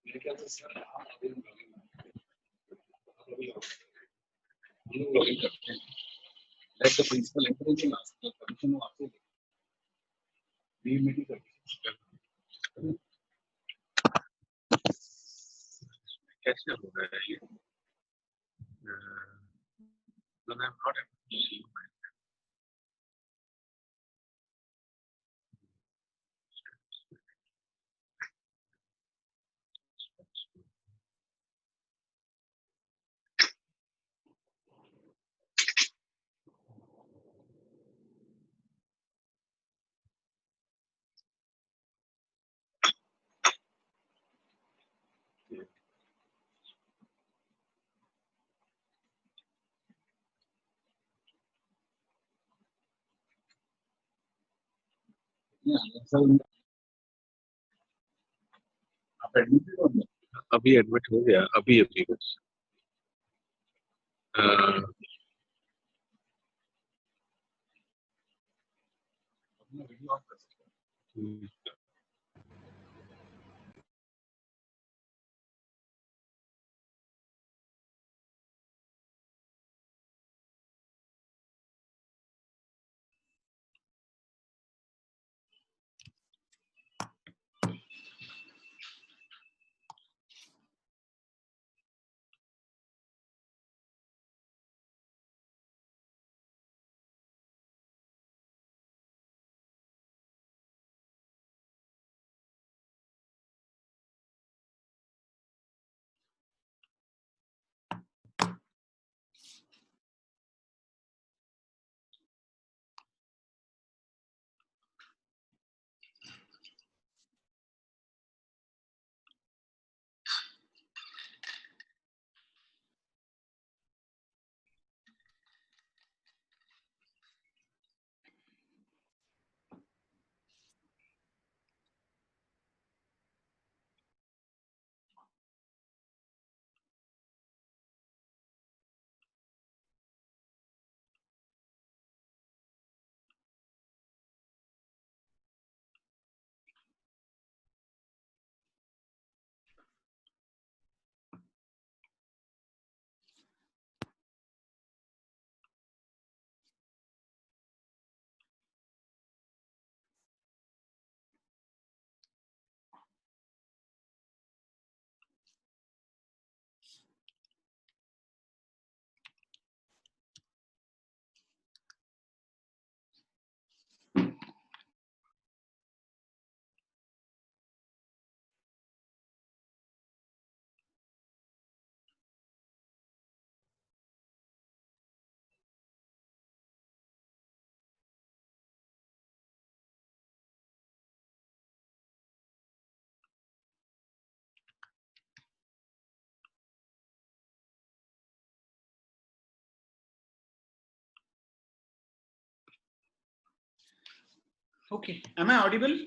मेरे ख्याल से सर आप अभी लॉगिन करते हैं। Let the principal enter in the last permission हो आपसे भी मीटिंग करते हैं। कैसे हो रहा है ये? Then I'm not able to see my आप एडमिट हो गए? अभी एडमिट हो गया अभी अभी बस अपना वीडियो ऑफ कर सकते हैं। Okay, am I audible?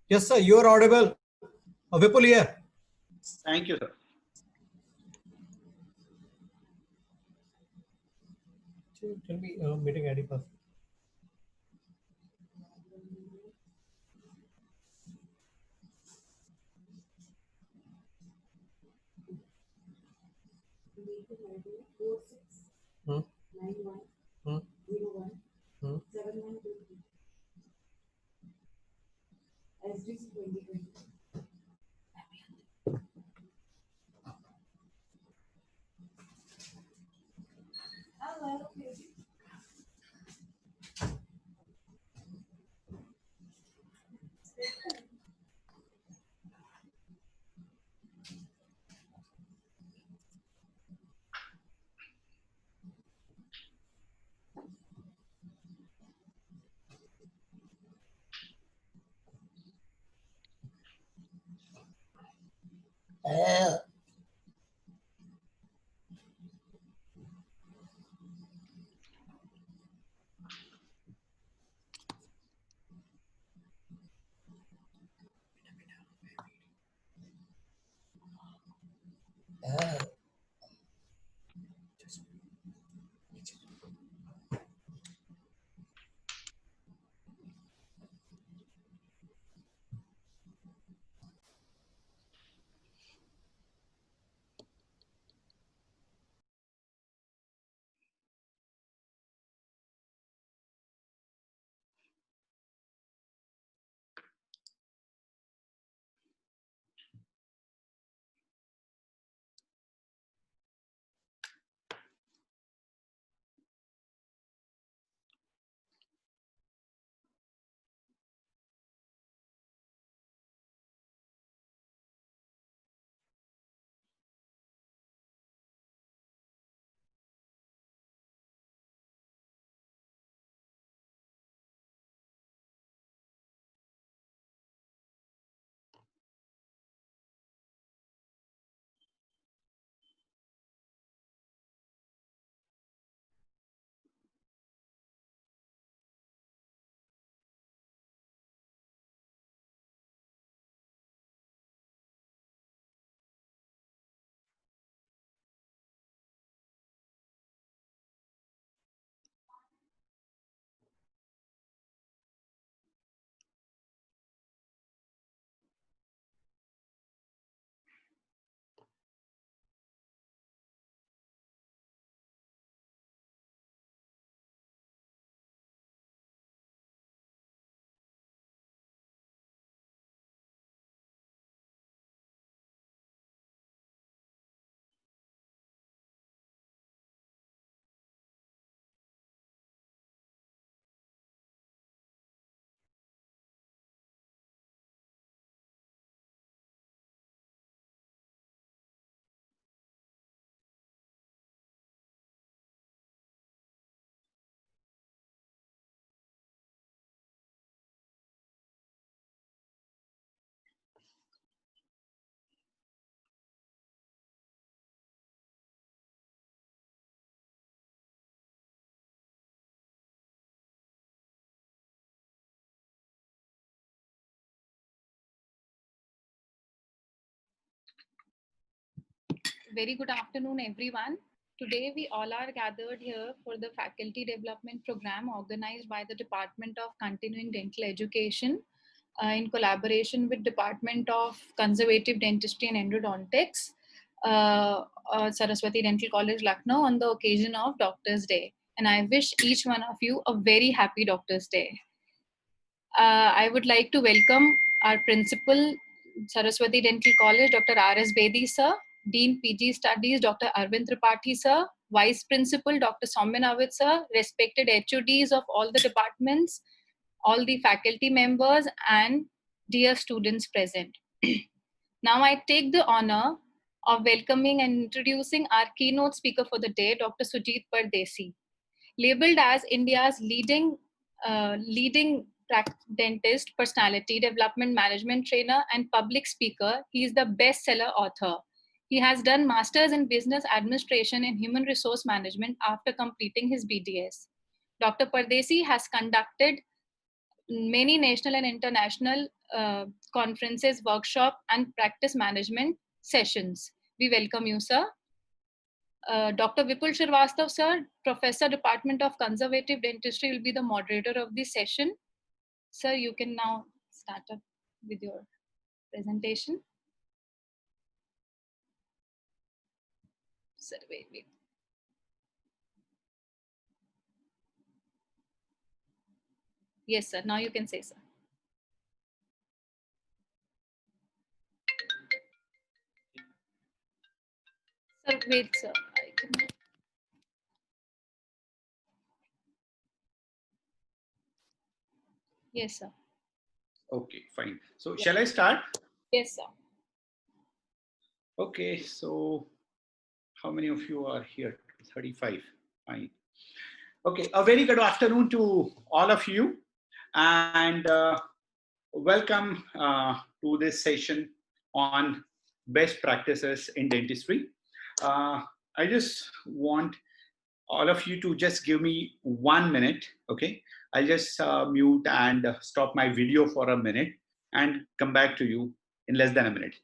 Yes, sir, you are audible. Vipul here. Thank you, sir. Tell me meeting ID first. Hmm. Hmm. Hmm. Very good afternoon, everyone. Today, we all are gathered here for the faculty development program organized by the Department of Continuing Dental Education in collaboration with Department of Conservative Dentistry and Endodontics, Saraswati Dental College, Lucknow, on the occasion of Doctor's Day. And I wish each one of you a very happy Doctor's Day. I would like to welcome our principal, Saraswati Dental College, Dr. R.S. Bedi, sir, Dean PG Studies, Dr. Arvind Tripathi, sir, Vice Principal, Dr. Soumya Navid, sir, respected HODs of all the departments, all the faculty members, and dear students present. Now I take the honor of welcoming and introducing our keynote speaker for the day, Dr. Sujit Pardesi. Labeled as India's leading dentist, personality development management trainer, and public speaker, he is the bestseller author. He has done masters in business administration and human resource management after completing his BDS. Dr. Pardesi has conducted many national and international conferences, workshop, and practice management sessions. We welcome you, sir. Dr. Vipul Shrivastava, sir, Professor, Department of Conservative Dentistry, will be the moderator of this session. Sir, you can now start up with your presentation. Sir, wait. Yes, sir. Now you can say, sir. Sir, wait, sir. I can... Yes, sir. Okay, fine. So shall I start? Yes, sir. Okay, so how many of you are here? 35. Fine. Okay, a very good afternoon to all of you, and welcome to this session on best practices in dentistry. I just want all of you to just give me 1 minute, okay? I'll just mute and stop my video for a minute and come back to you in less than a minute.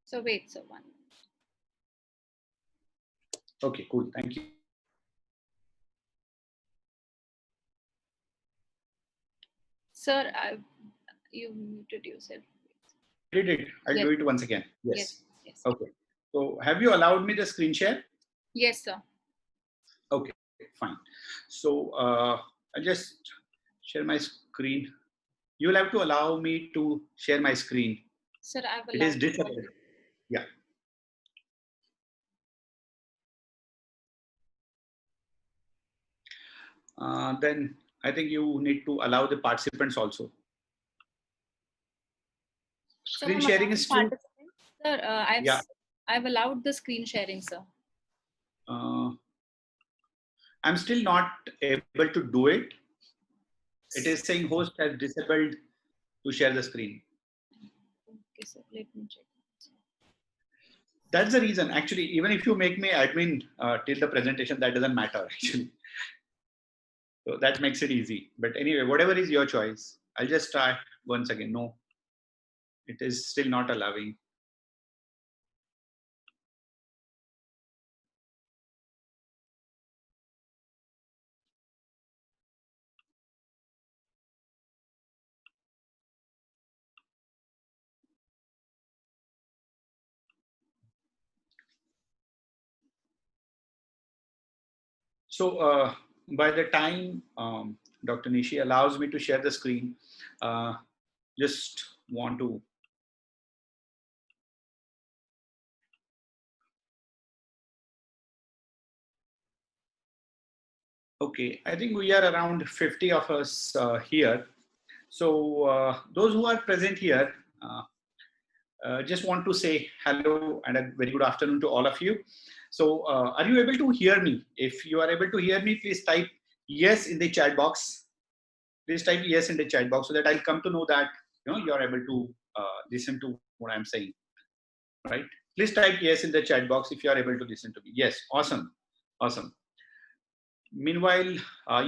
So wait, sir, 1 minute. Okay, cool. Thank you. Sir, you muted yourself. Did it? I'll Yes. do it once again. Yes. Yes. Okay. So have you allowed me the screen share? Yes, sir. Okay, fine. So I'll just share my screen. You will have to allow me to share my screen. Sir, I've allowed. It is disabled. Yeah. Then I think you need to allow the participants also. So Screen sharing is still. Sir, I've allowed the screen sharing, sir. I'm still not able to do it. It is saying host has disabled to share the screen. Okay, sir. Let me check. That's the reason. Actually, even if you make me admin till the presentation, that doesn't matter actually. So that makes it easy. But anyway, whatever is your choice. I'll just try once again. No, it is still not allowing. So by the time Dr. Nishi allows me to share the screen, just want to. Okay, I think we are around 50 of us here. So those who are present here, just want to say hello and a very good afternoon to all of you. So are you able to hear me? If you are able to hear me, please type yes in the chat box. Please type yes in the chat box so that I'll come to know that you are able to listen to what I'm saying, right? Please type yes in the chat box if you are able to listen to me. Yes, awesome, awesome. Meanwhile,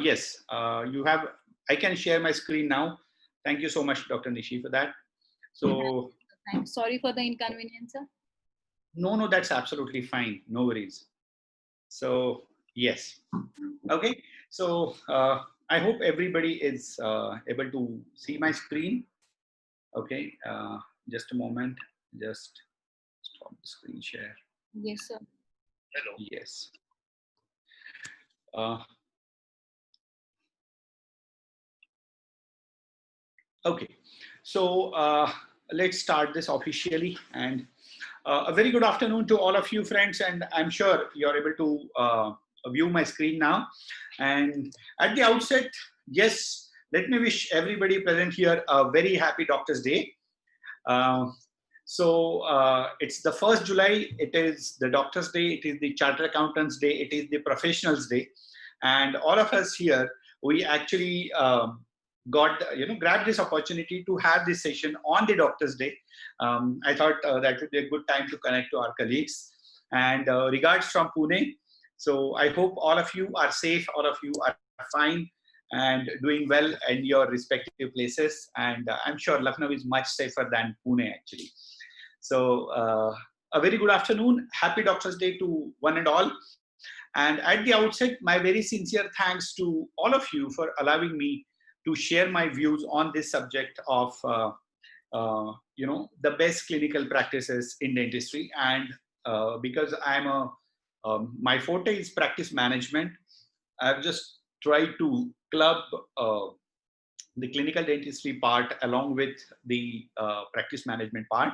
yes, I can share my screen now. Thank you so much, Dr. Nishi, for that. So, I'm sorry for the inconvenience, sir. no, that's absolutely fine. No worries. So, yes. Okay. So, I hope everybody is able to see my screen. Okay. Just a moment. Just stop the screen share. Yes, sir. Hello. Yes. Uh, okay. So, let's start this officially. And a very good afternoon to all of you, friends. And I'm sure you're able to view my screen now. And at the outset, yes, let me wish everybody present here a very happy Doctor's Day. It's the 1st July. It is the Doctor's Day. It is the Chartered Accountants Day. It is the Professionals Day. And all of us here, we actually grabbed this opportunity to have this session on the Doctor's Day. I thought that would be a good time to connect to our colleagues. And regards from Pune. So I hope all of you are safe. All of you are fine and doing well in your respective places. And I'm sure Lucknow is much safer than Pune actually. So a very good afternoon. Happy Doctor's Day to one and all. And at the outset, my very sincere thanks to all of you for allowing me to share my views on this subject of the best clinical practices in dentistry. And because my forte is practice management, I've just tried to club the clinical dentistry part along with the practice management part.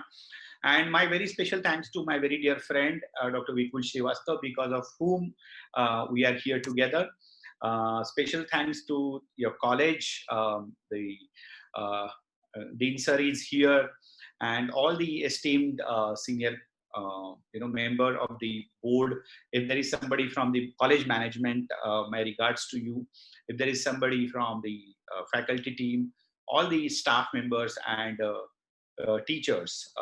And my very special thanks to my very dear friend, Dr. Vipul Srivastava, because of whom we are here together. Special thanks to your college, the Dean Sir is here, and all the esteemed senior member of the board. If there is somebody from the college management, my regards to you. If there is somebody from the faculty team, all the staff members and teachers,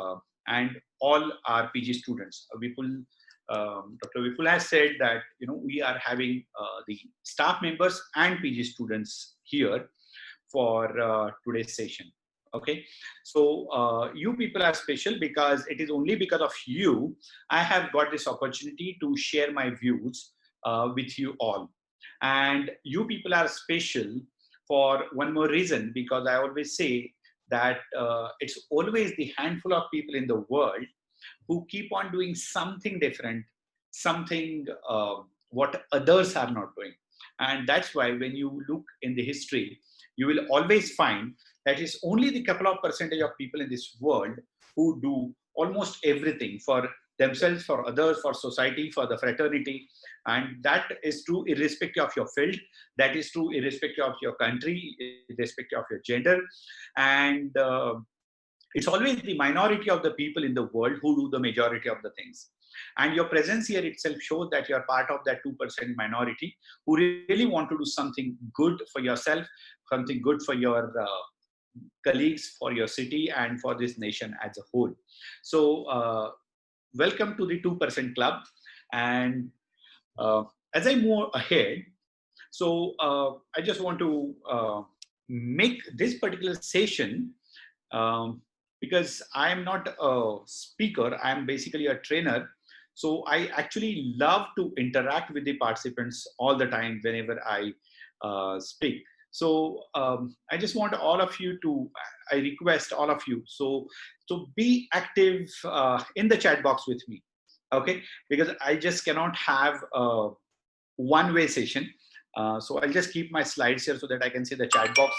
and all our PG students. Dr. Vipul has said that we are having the staff members and PG students here for today's session. Okay, so you people are special because it is only because of you I have got this opportunity to share my views with you all. And you people are special for one more reason, because I always say that it's always the handful of people in the world who keep on doing something different, something what others are not doing. And that's why when you look in the history, you will always find that it's only the couple of percentage of people in this world who do almost everything for themselves, for others, for society, for the fraternity. And that is true irrespective of your field. That is true irrespective of your country, irrespective of your gender. And it's always the minority of the people in the world who do the majority of the things. And your presence here itself shows that you're part of that 2% minority who really want to do something good for yourself, something good for your colleagues, for your city, and for this nation as a whole. So welcome to the 2% club. And as I move ahead, so I just want to make this particular session, because I am not a speaker, I am basically a trainer. So I actually love to interact with the participants all the time whenever I speak. So I just want all of you to, I request all of you, so to be active in the chat box with me, okay? Because I just cannot have a one-way session. So I'll just keep my slides here so that I can see the chat box,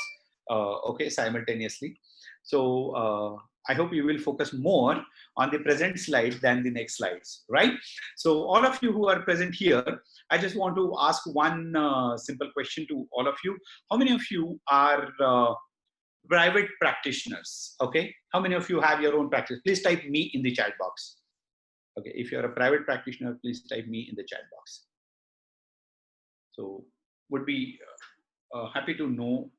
okay, simultaneously. So I hope you will focus more on the present slide than the next slides, right? So all of you who are present here, I just want to ask one simple question to all of you. How many of you are private practitioners? Okay, how many of you have your own practice? Please type me in the chat box. Okay, if you're a private practitioner, please type me in the chat box. So would be happy to know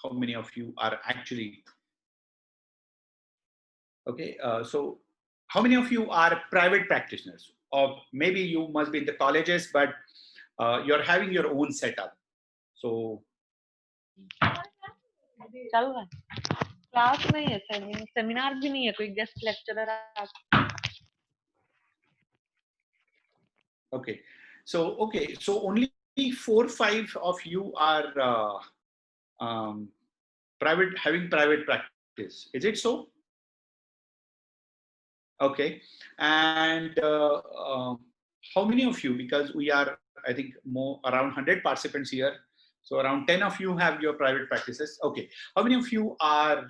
how many of you are actually, okay, so how many of you are private practitioners? Or maybe you must be in the colleges, but you're having your own setup. So class नहीं है sir, seminar भी नहीं है, कोई guest lecturer. okay, so only 4 or 5 of you are having private practice. Is it so? Okay, and how many of you, because we are, I think, more around 100 participants here, so around 10 of you have your private practices. Okay, how many of you are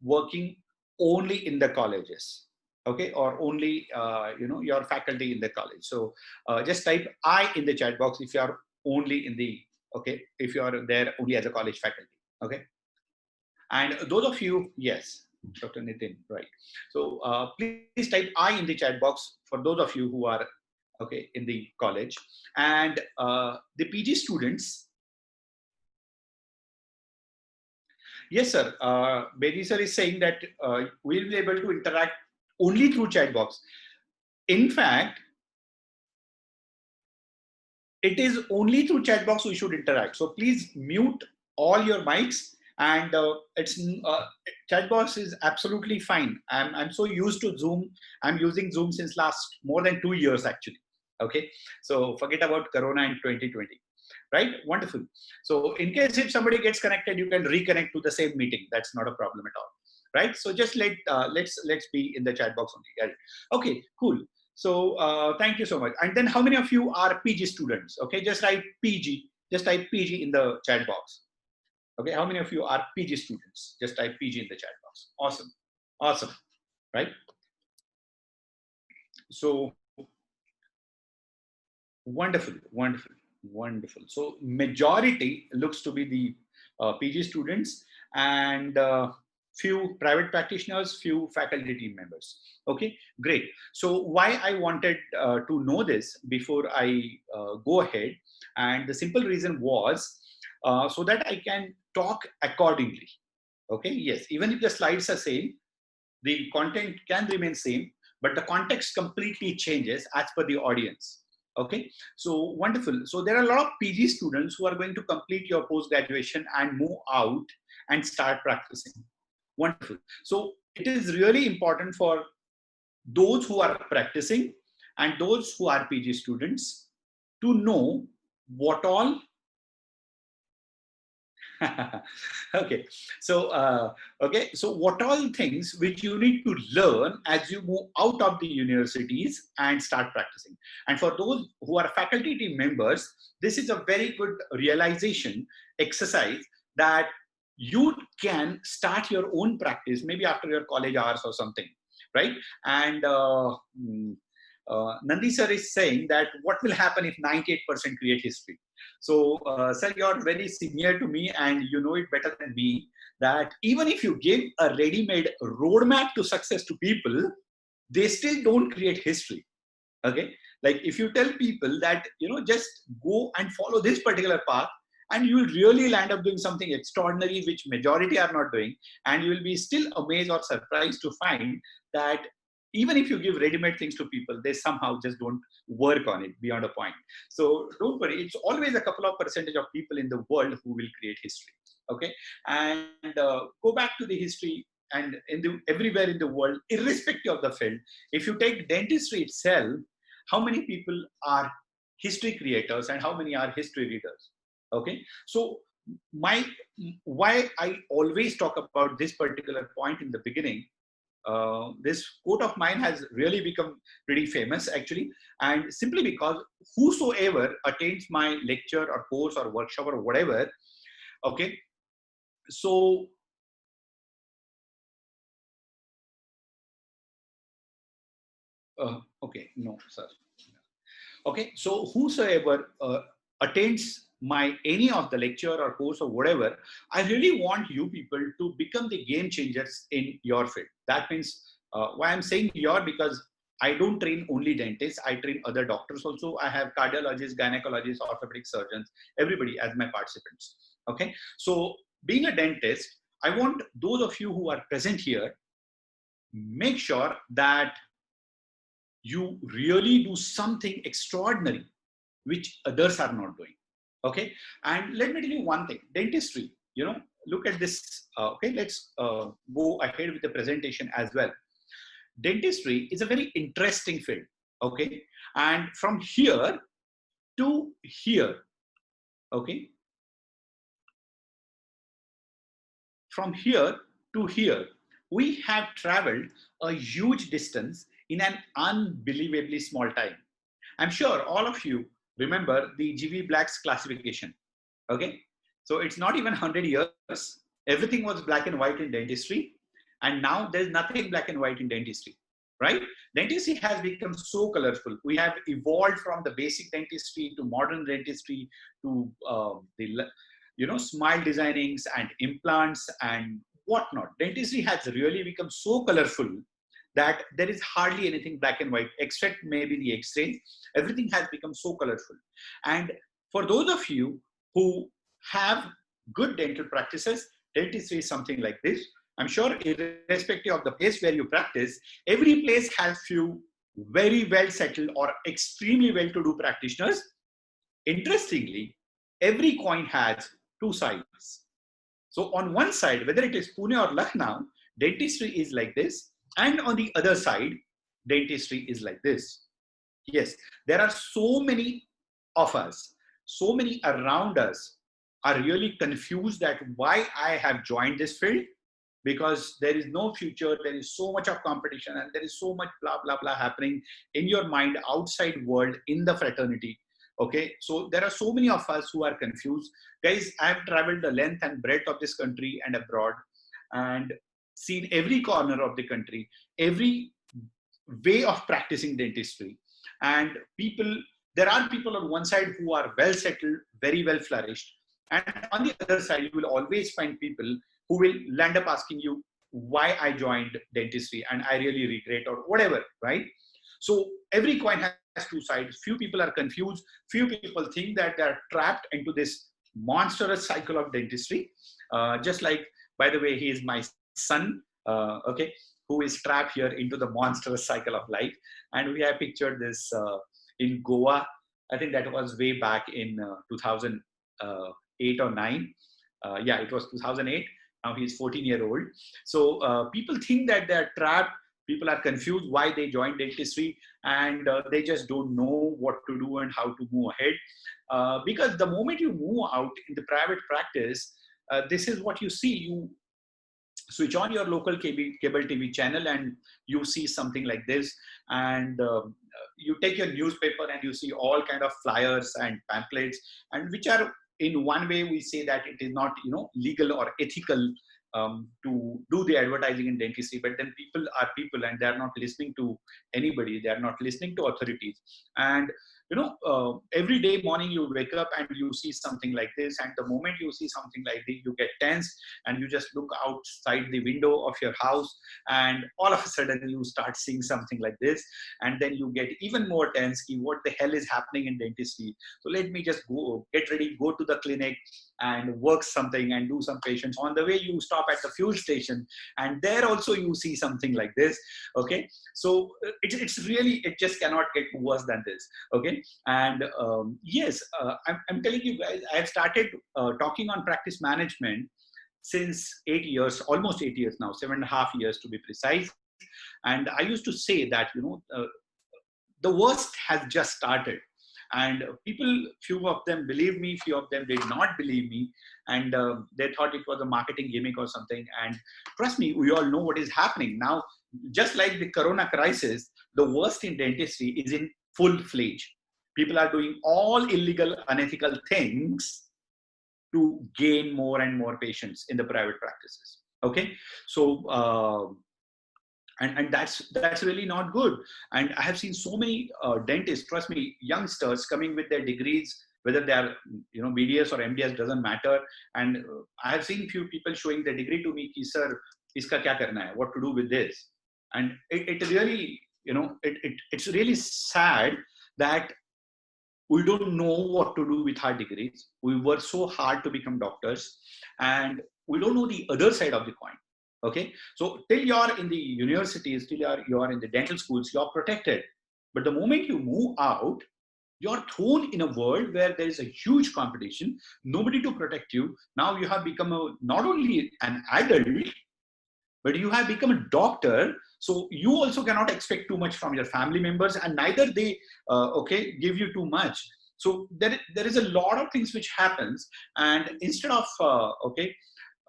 working only in the colleges? Okay, or only your faculty in the college? So just type I in the chat box if you are only in the, okay, if you are there only as a college faculty. Okay, and those of you, yes, Dr. Nitin, right. So please type I in the chat box for those of you who are, okay, in the college. And the PG students, yes, sir. Bedi sir is saying that we'll be able to interact only through chat box. In fact, it is only through chat box we should interact. So please mute all your mics, and chat box is absolutely fine. I'm so used to Zoom. I'm using Zoom since last more than 2 years actually. Okay, so forget about Corona in 2020. Right? Wonderful. So in case if somebody gets connected, you can reconnect to the same meeting. That's not a problem at all. Right? So just let's be in the chat box only. Okay, cool. So thank you so much. And then how many of you are PG students? Okay, just write PG. Just type PG in the chat box. Okay, how many of you are PG students? Just type PG in the chat box. Awesome. Awesome. Right? So wonderful, wonderful, wonderful. So majority looks to be the PG students, and few private practitioners, few faculty team members. Okay, great. So why I wanted to know this before I go ahead, and the simple reason was so that I can talk accordingly. Okay, yes, even if the slides are same, the content can remain same, but the context completely changes as per the audience. Okay, so wonderful. So there are a lot of PG students who are going to complete your post-graduation and move out and start practicing. Wonderful. So it is really important for those who are practicing and those who are PG students to know what all okay, so what all things which you need to learn as you move out of the universities and start practicing. And for those who are faculty team members, this is a very good realization exercise that you can start your own practice maybe after your college hours or something, right? And Nandi sir is saying that what will happen if 98% create history? So, sir, you're very senior to me and you know it better than me that even if you give a ready-made roadmap to success to people, they still don't create history. Okay, like if you tell people that, you know, just go and follow this particular path and you will really land up doing something extraordinary which majority are not doing, and you will be still amazed or surprised to find that even if you give ready-made things to people, they somehow just don't work on it beyond a point. So don't worry, it's always a couple of percentage of people in the world who will create history. Okay, and go back to the history, and everywhere in the world, irrespective of the field, if you take dentistry itself, how many people are history creators and how many are history readers? Okay, so why I always talk about this particular point in the beginning. This quote of mine has really become pretty famous actually, and simply because whosoever attends my lecture or course or workshop or whatever, okay, so okay, no, sir. Okay, so whosoever attends my any of the lecture or course or whatever, I really want you people to become the game changers in your field. That means why I'm saying your, because I don't train only dentists, I train other doctors also. I have cardiologists, gynecologists, orthopedic surgeons, everybody as my participants. Okay, so being a dentist, I want those of you who are present here, make sure that you really do something extraordinary which others are not doing. Okay, and let me tell you one thing. Dentistry, you know, look at this. Okay, let's go ahead with the presentation as well. Dentistry is a very interesting field. Okay, and from here to here, okay, from here to here, we have traveled a huge distance in an unbelievably small time. I'm sure all of you remember the G.V. Black's classification. Okay, so it's not even 100 years. Everything was black and white in dentistry, and now there's nothing black and white in dentistry, right? Dentistry has become so colorful. We have evolved from the basic dentistry to modern dentistry to smile designings and implants and whatnot. Dentistry has really become so colorful that there is hardly anything black and white except maybe the X-rays. Everything has become so colorful. And for those of you who have good dental practices, dentistry is something like this. I'm sure irrespective of the place where you practice, every place has few very well settled or extremely well-to-do practitioners. Interestingly, every coin has two sides. So on one side, whether it is Pune or Lucknow, dentistry is like this. And on the other side, dentistry is like this. Yes, there are so many of us, so many around us are really confused that why I have joined this field, because there is no future, there is so much of competition, and there is so much blah, blah, blah happening in your mind, outside world, in the fraternity. Okay, so there are so many of us who are confused. Guys, I have traveled the length and breadth of this country and abroad and seen every corner of the country, every way of practicing dentistry. And there are people on one side who are well settled, very well flourished. And on the other side, you will always find people who will land up asking you why I joined dentistry and I really regret or whatever, right? So every coin has two sides. Few people are confused. Few people think that they're trapped into this monstrous cycle of dentistry. Just like, by the way, he is my son, okay, who is trapped here into the monstrous cycle of life. And we have pictured this in Goa. I think that was way back in 2008 or 9. Yeah, it was 2008. Now he's 14-year-old. So people think that they're trapped. People are confused why they joined dentistry, and they just don't know what to do and how to move ahead. Because the moment you move out in the private practice, this is what you see. You switch on your local cable TV channel and you see something like this, and you take your newspaper and you see all kind of flyers and pamphlets, and which are, in one way we say that it is not legal or ethical to do the advertising in dentistry, but then people are people and they are not listening to anybody, they are not listening to authorities. And every day morning you wake up and you see something like this, and the moment you see something like this, you get tense and you just look outside the window of your house, and all of a sudden you start seeing something like this, and then you get even more tense. What the hell is happening in dentistry? So let me just go, get ready, go to the clinic and work something and do some patients. On the way, you stop at the fuel station, and there also you see something like this. Okay, so it's really, it just cannot get worse than this. Okay, and yes, I'm telling you guys, I've started talking on practice management since 8 years, almost 8 years now, 7.5 years to be precise. And I used to say that, the worst has just started. And people, few of them believed me, few of them did not believe me, and they thought it was a marketing gimmick or something. And trust me, we all know what is happening now. Just like the corona crisis, the worst in dentistry is in full-fledged. People are doing all illegal, unethical things to gain more and more patients in the private practices. Okay, so and that's really not good. And I have seen so many dentists, trust me, youngsters coming with their degrees, whether they are BDS or MDS, doesn't matter. And I have seen few people showing their degree to me, ki, sir, iska kya karna hai, what to do with this? And it really, it's really sad that we don't know what to do with our degrees. We work so hard to become doctors, and we don't know the other side of the coin. Okay, so till you're in the universities, till you're in the dental schools, you're protected. But the moment you move out, you're thrown in a world where there is a huge competition, nobody to protect you. Now you have become not only an adult, but you have become a doctor. So you also cannot expect too much from your family members, and neither they give you too much. So there is a lot of things which happens, and instead of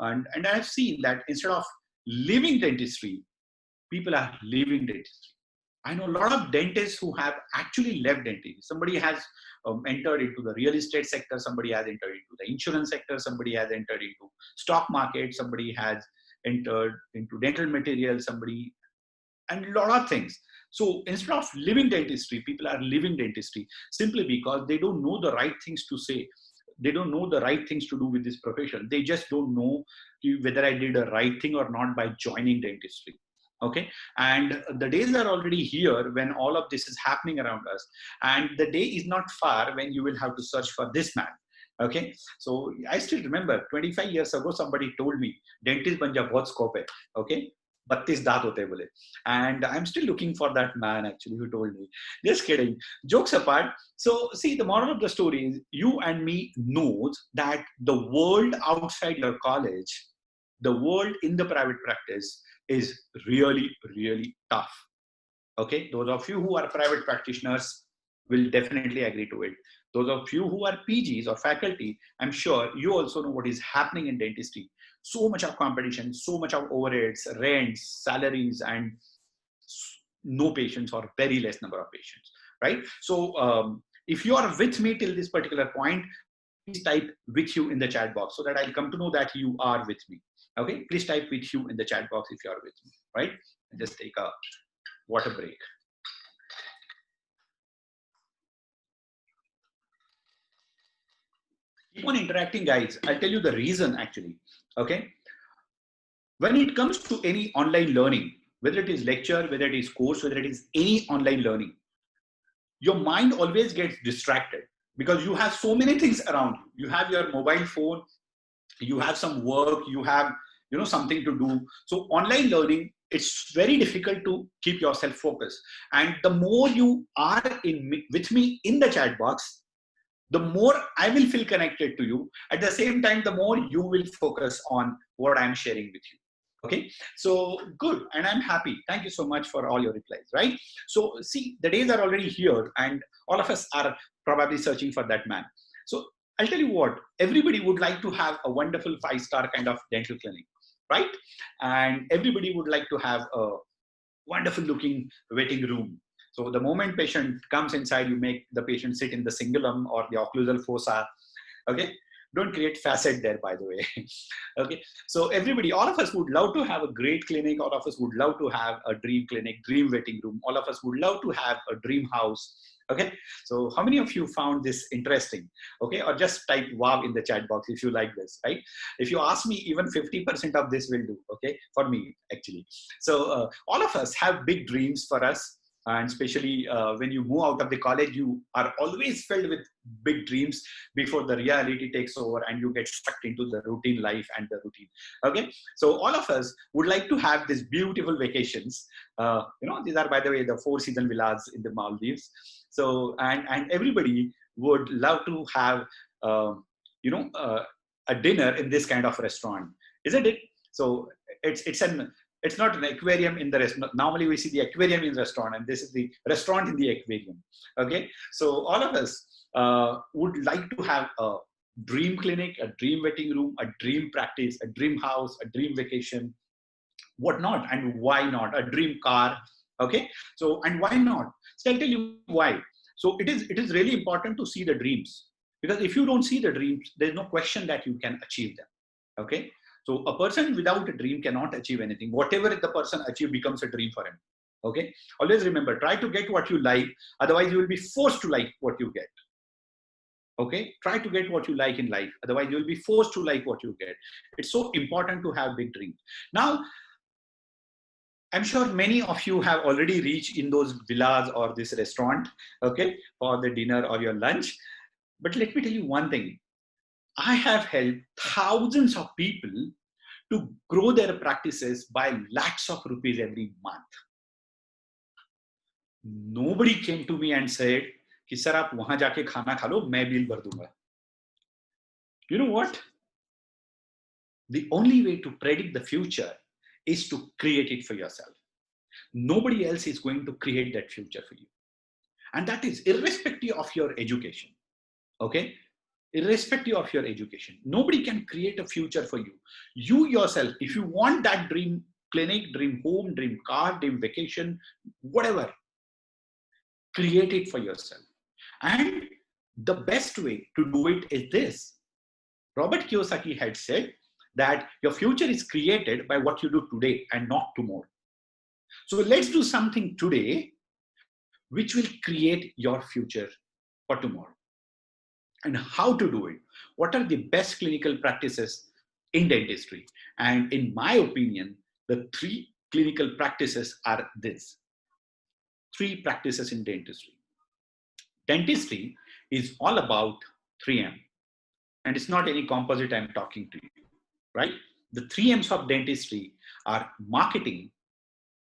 and I've seen that instead of living dentistry, people are leaving dentistry. I know a lot of dentists who have actually left dentistry. Somebody has entered into the real estate sector, somebody has entered into the insurance sector, somebody has entered into stock market, somebody has entered into dental materials, somebody, and a lot of things. So instead of living dentistry, people are leaving dentistry simply because they don't know the right things to say. They don't know the right things to do with this profession. They just don't know whether I did the right thing or not by joining dentistry. Okay, and the days are already here when all of this is happening around us, and the day is not far when you will have to search for this man. Okay, so I still remember 25 years ago somebody told me dentist banja bahut scope hai. Okay, 32 दांत होते बोले, and I'm still looking for that man actually who told me. Just kidding, jokes apart. So see, the moral of the story is you and me knows that the world outside your college, the world in the private practice is really, really tough. Okay, those of you who are private practitioners will definitely agree to it. Those of you who are PGs or faculty, I'm sure you also know what is happening in dentistry. So much of competition, so much of overheads, rents, salaries, and no patients or very less number of patients, right? So if you are with me till this particular point, please type with you in the chat box so that I'll come to know that you are with me. Okay, please type with you in the chat box if you are with me, right? Just take a water break. Keep on interacting, guys. I'll tell you the reason actually. Okay, when it comes to any online learning, whether it is lecture, whether it is course, whether it is any online learning, your mind always gets distracted because you have so many things around you. You have your mobile phone, you have some work, you have something to do. So online learning, it's very difficult to keep yourself focused. And the more you are with me in the chat box, the more I will feel connected to you. At the same time, the more you will focus on what I'm sharing with you. Okay, so good, and I'm happy. Thank you so much for all your replies, right? So see, the days are already here, and all of us are probably searching for that man. So I'll tell you what, everybody would like to have a wonderful 5-star kind of dental clinic, right? And everybody would like to have a wonderful looking waiting room. So the moment patient comes inside, you make the patient sit in the cingulum or the occlusal fossa. Okay, Don't create facet there, by the way. Okay. So everybody, all of us would love to have a great clinic. All of us would love to have a dream clinic, dream waiting room. All of us would love to have a dream house. Okay. So how many of you found this interesting? Okay. Or just type wow in the chat box if you like this, right? If you ask me, even 50% of this will do. Okay. For me, actually. So all of us have big dreams for us. And especially when you move out of the college, you are always filled with big dreams before the reality takes over and you get stuck into the routine life and the routine. Okay, so all of us would like to have these beautiful vacations. These are, by the way, the 4-season villas in the Maldives. So and everybody would love to have a dinner in this kind of restaurant, isn't it? So it's not an aquarium in the restaurant. Normally we see the aquarium in the restaurant, and this is the restaurant in the aquarium. Okay, so all of us would like to have a dream clinic, a dream waiting room, a dream practice, a dream house, a dream vacation, what not, and why not, a dream car. Okay, so and why not? So I'll tell you why. So it is really important to see the dreams, because if you don't see the dreams, there's no question that you can achieve them. Okay. So a person without a dream cannot achieve anything. Whatever the person achieves becomes a dream for him. Okay. Always remember, try to get what you like. Otherwise, you will be forced to like what you get. Okay. Try to get what you like in life. Otherwise, you will be forced to like what you get. It's so important to have big dreams. Now, I'm sure many of you have already reached in those villas or this restaurant, okay, for the dinner or your lunch. But let me tell you one thing. I have helped thousands of people to grow their practices by lakhs of rupees every month. Nobody came to me and said, कि sir, आप वहां जाके खाना खा लो, मैं bill भर दूंगा. You know what? The only way to predict the future is to create it for yourself. Nobody else is going to create that future for you. And that is irrespective of your education. Okay? Irrespective of your education. Nobody can create a future for you. You yourself, if you want that dream clinic, dream home, dream car, dream vacation, whatever, create it for yourself. And the best way to do it is this. Robert Kiyosaki had said that your future is created by what you do today and not tomorrow. So let's do something today which will create your future for tomorrow. And how to do it? What are the best clinical practices in dentistry? And in my opinion, the 3 clinical practices are this. 3 practices in dentistry. Dentistry is all about 3M. And it's not any composite I'm talking to you, right? The 3 M's of dentistry are marketing,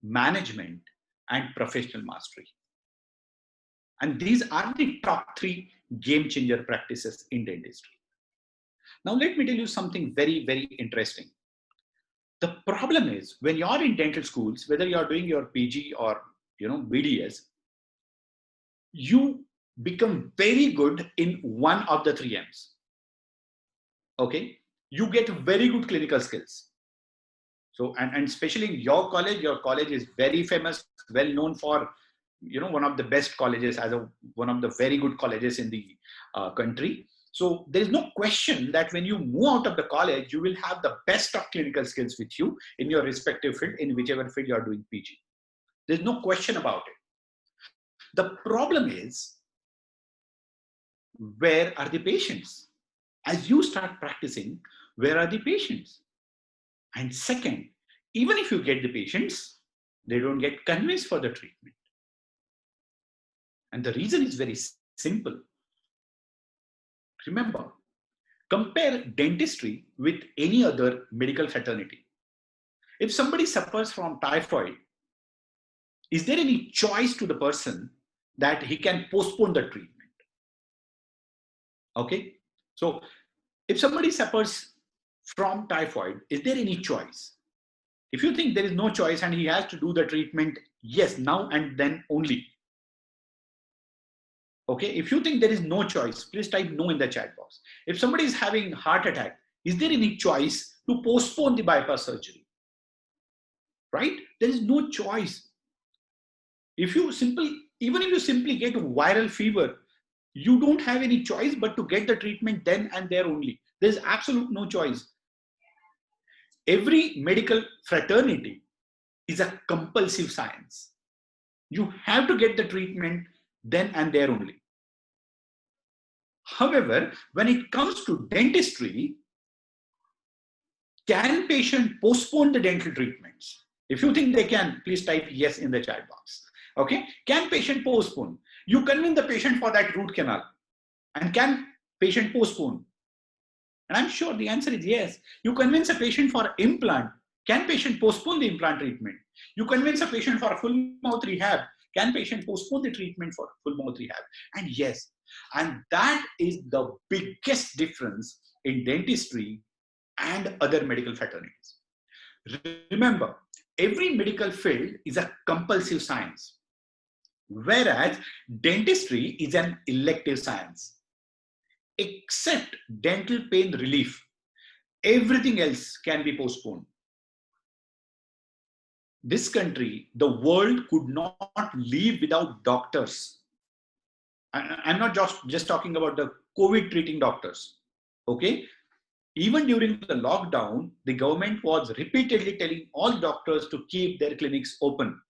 management, and professional mastery. And these are the top 3 game changer practices in dentistry. Now, let me tell you something very, very interesting. The problem is when you're in dental schools, whether you're doing your PG or BDS, you become very good in one of the 3 M's. Okay, you get very good clinical skills. So, and especially in your college is very famous, well known for one of the best colleges, as one of the very good colleges in the country. So there is no question that when you move out of the college, you will have the best of clinical skills with you in your respective field, in whichever field you are doing PG. There's no question about it. The problem is, where are the patients? As you start practicing, where are the patients? And second, even if you get the patients, they don't get convinced for the treatment. And the reason is very simple. Remember, compare dentistry with any other medical fraternity. If somebody suffers from typhoid, is there any choice to the person that he can postpone the treatment? Okay, so if somebody suffers from typhoid, is there any choice? If you think there is no choice and he has to do the treatment, yes, now and then only. Okay, if you think there is no choice, please type no in the chat box. If somebody is having heart attack, is there any choice to postpone the bypass surgery? Right? There is no choice. Even if you simply get a viral fever, you don't have any choice but to get the treatment then and there only. There's absolute no choice. Every medical fraternity is a compulsive science. You have to get the treatment then and there only. However, when it comes to dentistry, can patient postpone the dental treatments? If you think they can, please type yes in the chat box. Okay, can patient postpone? You convince the patient for that root canal, and can patient postpone? And I'm sure the answer is yes. You convince a patient for implant, can patient postpone the implant treatment? You convince a patient for full mouth rehab, can patient postpone the treatment for full mouth rehab? And yes, and that is the biggest difference in dentistry and other medical fraternities. Remember, every medical field is a compulsive science, whereas dentistry is an elective science. Except dental pain relief, everything else can be postponed. This country, the world could not live without doctors. I'm not just talking about the COVID treating doctors. Okay. Even during the lockdown, the government was repeatedly telling all doctors to keep their clinics open,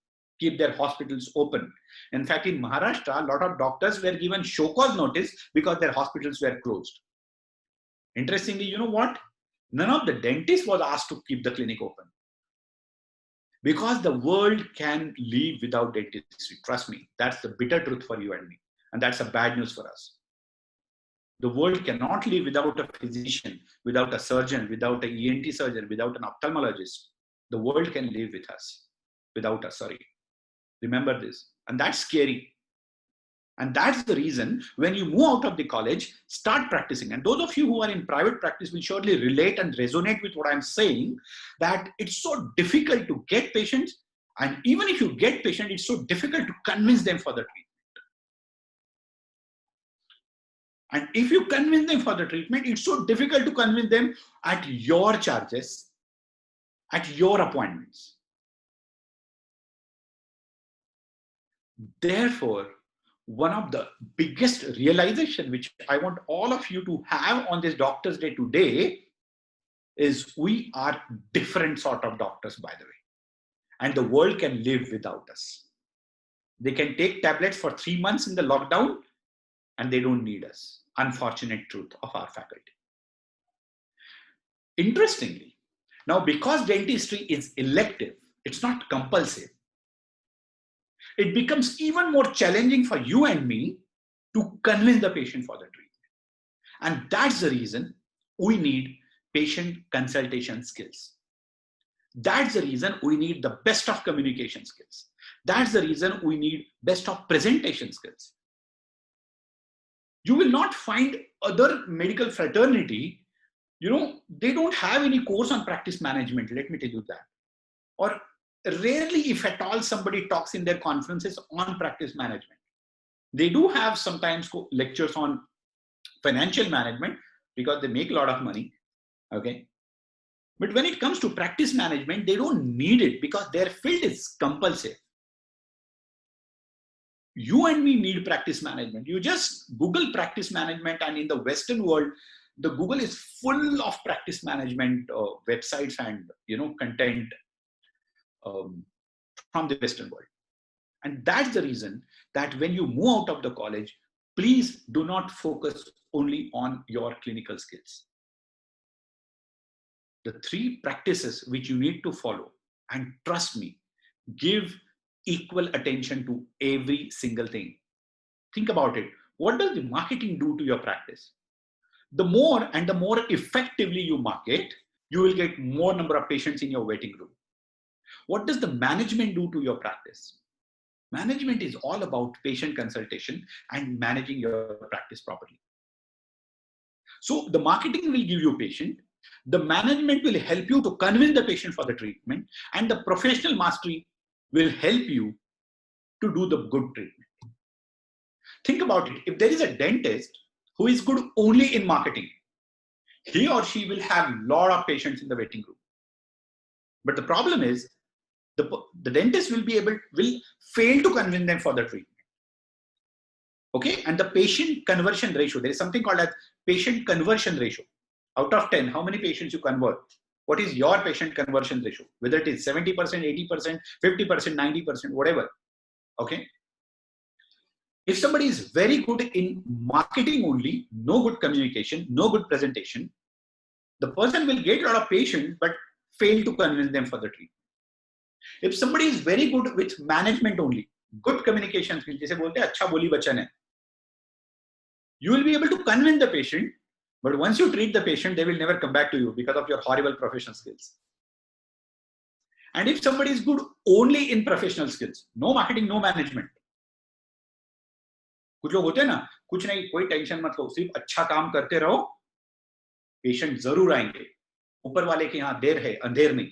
keep their hospitals open. In fact, in Maharashtra, a lot of doctors were given show cause notice because their hospitals were closed. Interestingly, you know what? None of the dentists was asked to keep the clinic open. Because the world can live without dentistry. Trust me, that's the bitter truth for you and me. And that's a bad news for us. The world cannot live without a physician, without a surgeon, without an ENT surgeon, without an ophthalmologist. The world can live with us, without us, sorry. Remember this. And that's scary. And that's the reason when you move out of the college, start practicing. And those of you who are in private practice will surely relate and resonate with what I'm saying, that it's so difficult to get patients. And even if you get patients, it's so difficult to convince them for the treatment. And if you convince them for the treatment, it's so difficult to convince them at your charges, at your appointments. Therefore, one of the biggest realization which I want all of you to have on this Doctor's Day today is we are different sort of doctors, by the way. And the world can live without us. They can take tablets for 3 months in the lockdown and they don't need us. Unfortunate truth of our faculty. Interestingly, now because dentistry is elective, it's not compulsive, it becomes even more challenging for you and me to convince the patient for the treatment. And that's the reason we need patient consultation skills. That's the reason we need the best of communication skills. That's the reason we need best of presentation skills. You will not find other medical fraternity, they don't have any course on practice management, let me tell you that. Or rarely, if at all, somebody talks in their conferences on practice management. They do have sometimes lectures on financial management because they make a lot of money, okay? But when it comes to practice management, they don't need it because their field is compulsive. You and me need practice management. You just Google practice management, and in the Western world, the Google is full of practice management websites and content from the Western world. And that's the reason that when you move out of the college, please do not focus only on your clinical skills. The 3 practices which you need to follow, and trust me, give equal attention to every single thing. Think about it. What does the marketing do to your practice? The more effectively you market, you will get more number of patients in your waiting room. What does the management do to your practice? Management is all about patient consultation and managing your practice properly. So the marketing will give you patient, the management will help you to convince the patient for the treatment, and the professional mastery will help you to do the good treatment. Think about it. If there is a dentist who is good only in marketing, he or she will have a lot of patients in the waiting room. But the problem is, the dentist will fail to convince them for the treatment. Okay, and the patient conversion ratio, there is something called as patient conversion ratio Out of 10, how many patients you convert? What is your patient conversion ratio? Whether it is 70%, 80%, 50%, 90%, whatever. Okay. If somebody is very good in marketing only, no good communication, no good presentation, the person will get a lot of patients but fail to convince them for the treatment. If somebody is very good with management only, good communication skills, जैसे बोलते हैं अच्छा बोली वचन है, you will be able to convince the patient, but once you treat the patient, they will never come back to you because of your horrible professional skills. And if somebody is good only in professional skills, no marketing, no management, कुछ लोग होते हैं ना, कुछ नहीं, कोई tension मत लो, सिर्फ अच्छा काम करते रहो, पेशेंट जरूर आएंगे, ऊपर वाले के यहाँ देर है, अंधेर नहीं.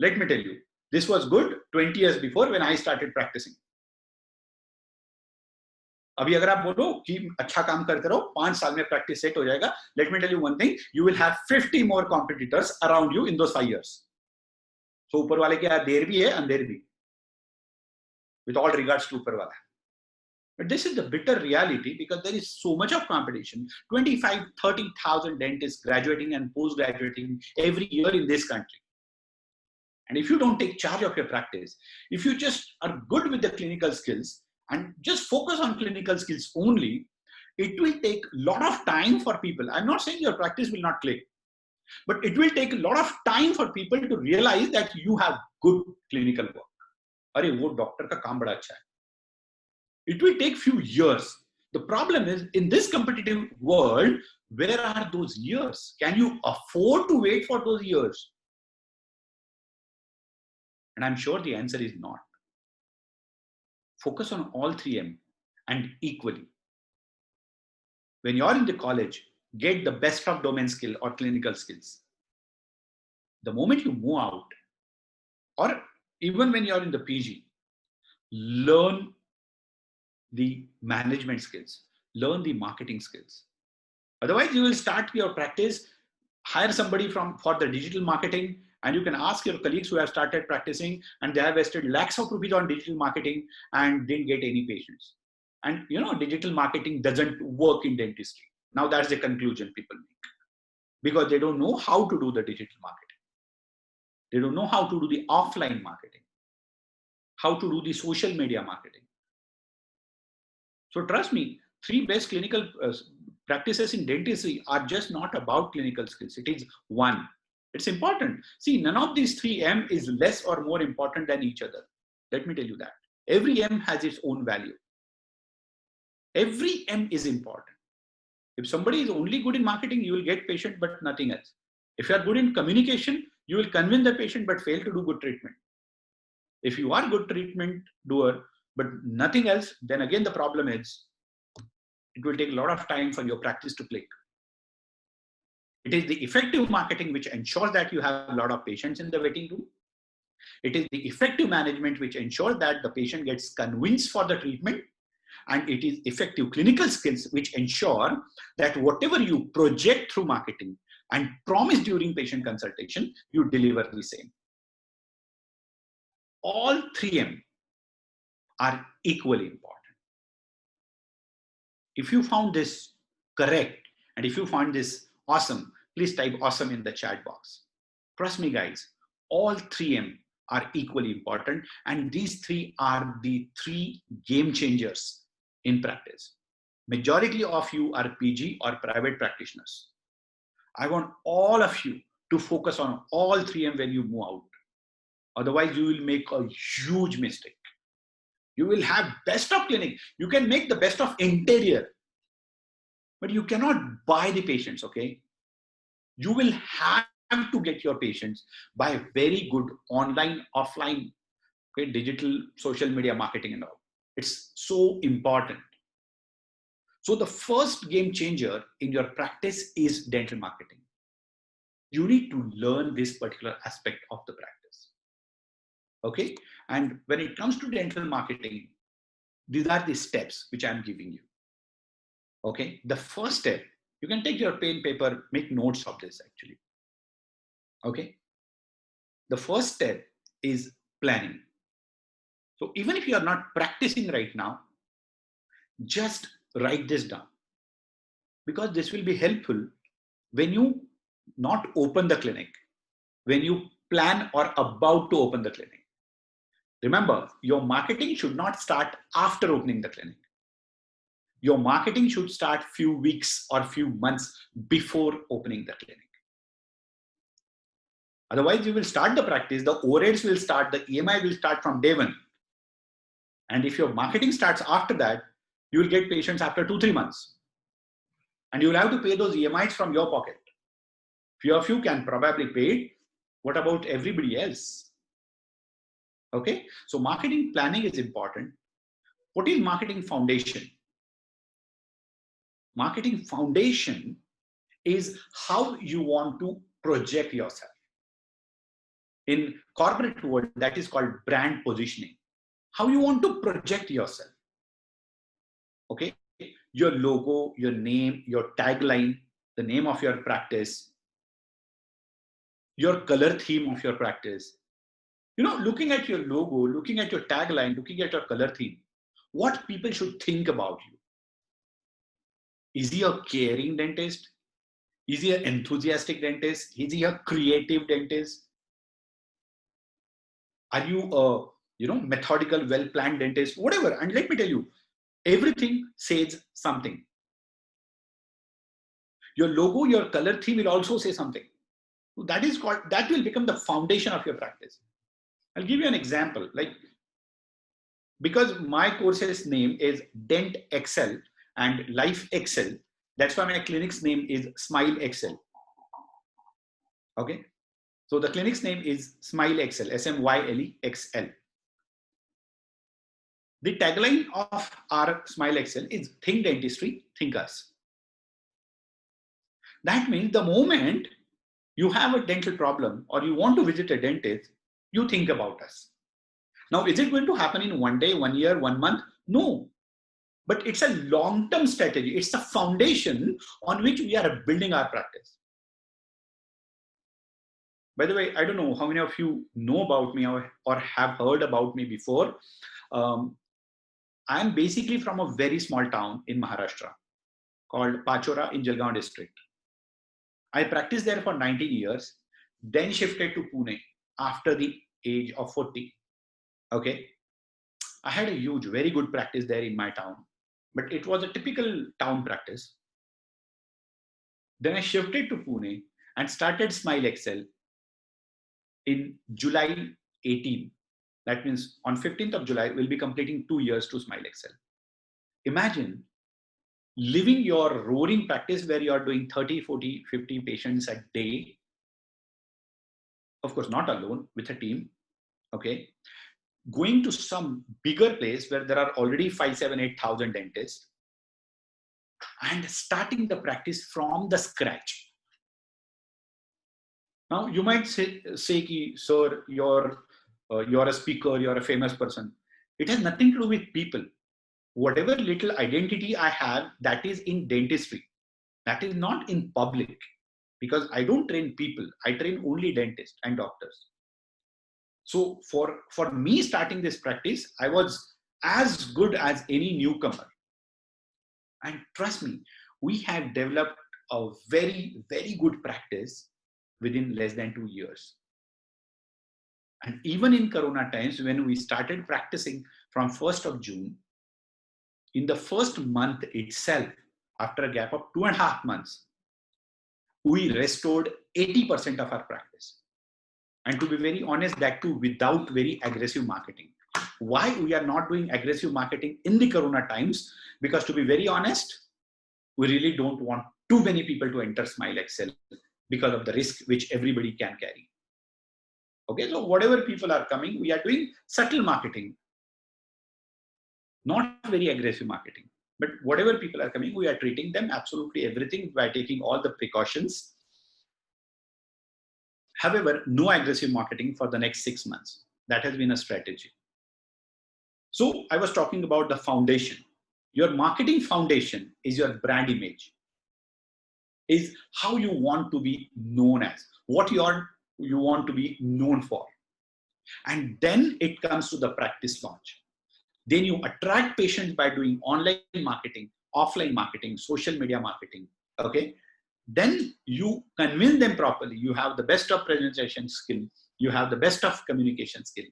Let me tell you, this was good 20 years before when I started practicing. अभी अगर आप बोलो कि अच्छा काम करते रहो, 5 साल में प्रैक्टिस सेट हो जाएगा. Let me tell you one thing, you will have 50 more competitors around you in those 5 years. So ऊपर वाले के यहाँ देर भी है, अंधेर भी. With all regards to ऊपर वाला. But this is the bitter reality because there is so much of competition. 25, 30,000 dentists graduating and post-graduating every year in this country. And if you don't take charge of your practice, if you just are good with the clinical skills and just focus on clinical skills only, it will take a lot of time for people. I'm not saying your practice will not click, but it will take a lot of time for people to realize that you have good clinical work. अरे वो doctor का काम बड़ा अच्छा है. It will take few years. The problem is in this competitive world, where are those years? Can you afford to wait for those years? And I'm sure the answer is not. Focus on all 3M and equally. When you're in the college, get the best of domain skill or clinical skills. The moment you move out, or even when you're in the PG, learn the management skills, learn the marketing skills. Otherwise, you will start your practice, hire somebody for the digital marketing, and you can ask your colleagues who have started practicing and they have invested lakhs of rupees on digital marketing and didn't get any patients. And you know, digital marketing doesn't work in dentistry. Now that's the conclusion people make because they don't know how to do the digital marketing. They don't know how to do the offline marketing, how to do the social media marketing. So trust me, 3 best clinical practices in dentistry are just not about clinical skills. It is one. It's important. See, none of these 3M is less or more important than each other. Let me tell you that. Every M has its own value. Every M is important. If somebody is only good in marketing, you will get patient, but nothing else. If you are good in communication, you will convince the patient, but fail to do good treatment. If you are good treatment doer, but nothing else, then again the problem is it will take a lot of time for your practice to click. It is the effective marketing which ensures that you have a lot of patients in the waiting room. It is the effective management which ensures that the patient gets convinced for the treatment. And it is effective clinical skills which ensure that whatever you project through marketing and promise during patient consultation, you deliver the same. All 3M are equally important. If you found this correct and if you found this awesome, please type awesome in the chat box. Trust me guys, all 3M are equally important and these 3 are the 3 game changers in practice. Majority of you are PG or private practitioners. I want all of you to focus on all 3M when you move out. Otherwise, you will make a huge mistake. You will have best of clinic. You can make the best of interior, but you cannot buy the patients, okay? You will have to get your patients by very good online, offline, okay, digital, social media marketing and all. It's so important. So the first game changer in your practice is dental marketing. You need to learn this particular aspect of the practice. Okay? And when it comes to dental marketing, these are the steps which I'm giving you. Okay? The first step, you can take your pen, paper, make notes of this actually. Okay? The first step is planning. So even if you are not practicing right now, just write this down because this will be helpful when you not open the clinic, when you plan or about to open the clinic. Remember, your marketing should not start after opening the clinic. Your marketing should start few weeks or few months before opening the clinic. Otherwise, you will start the practice, the overheads will start, the EMI will start from day one. And if your marketing starts after that, you will get patients after 2-3 months. And you will have to pay those EMIs from your pocket. Few of you can probably pay it. What about everybody else? Okay, so marketing planning is important. What is marketing foundation? Marketing foundation is how you want to project yourself. In corporate world, that is called brand positioning. How you want to project yourself. Okay, your logo, your name, your tagline, the name of your practice, your color theme of your practice. You know, looking at your logo, looking at your tagline, looking at your color theme, what people should think about you. Is he a caring dentist? Is he an enthusiastic dentist? Is he a creative dentist? Are you a methodical, well-planned dentist? Whatever. And let me tell you, everything says something. Your logo, your color theme will also say something. That will become the foundation of your practice. I'll give you an example. Like, because my course's name is Dent Excel and Life Excel, that's why my clinic's name is Smile Excel. Okay, so the clinic's name is Smile Excel, SMYLE-XL. The tagline of our Smile Excel is Think Dentistry, Think Us. That means the moment you have a dental problem or you want to visit a dentist, you think about us. Now, is it going to happen in 1 day, 1 year, 1 month? No. But it's a long-term strategy. It's the foundation on which we are building our practice. By the way, I don't know how many of you know about me or have heard about me before. I'm basically from a very small town in Maharashtra called Pachora in Jalgaon district. I practiced there for 19 years, then shifted to Pune after the age of 40. Okay. I had a huge, very good practice there in my town, but it was a typical town practice. Then I shifted to Pune and started Smile Excel in July 18. That means on 15th of July, we'll be completing 2 years to Smile Excel. Imagine living your roaring practice where you are doing 30, 40, 50 patients a day. Of course, not alone, with a team. Okay. Going to some bigger place where there are already 5, 7, 8,000 dentists and starting the practice from the scratch. Now you might say sir, you're a speaker, you're a famous person. It has nothing to do with people. Whatever little identity I have, that is in dentistry. That is not in public, because I don't train people. I train only dentists and doctors. So for me starting this practice, I was as good as any newcomer. And trust me, we have developed a very, very good practice within less than 2 years. And even in Corona times, when we started practicing from 1st of June, in the first month itself, after a gap of 2.5 months, we restored 80% of our practice. And to be very honest, that too without very aggressive marketing. Why we are not doing aggressive marketing in the Corona times? Because to be very honest, we really don't want too many people to enter Smile Excel because of the risk which everybody can carry. Okay, so whatever people are coming, we are doing subtle marketing, not very aggressive marketing. But whatever people are coming, we are treating them absolutely everything by taking all the precautions. However, no aggressive marketing for the next 6 months. That has been a strategy. So I was talking about the foundation. Your marketing foundation is your brand image, is how you want to be known as, what you want to be known for. And then it comes to the practice launch. Then you attract patients by doing online marketing, offline marketing, social media marketing. Okay. then you convince them properly. You have the best of presentation skill. You have the best of communication skill.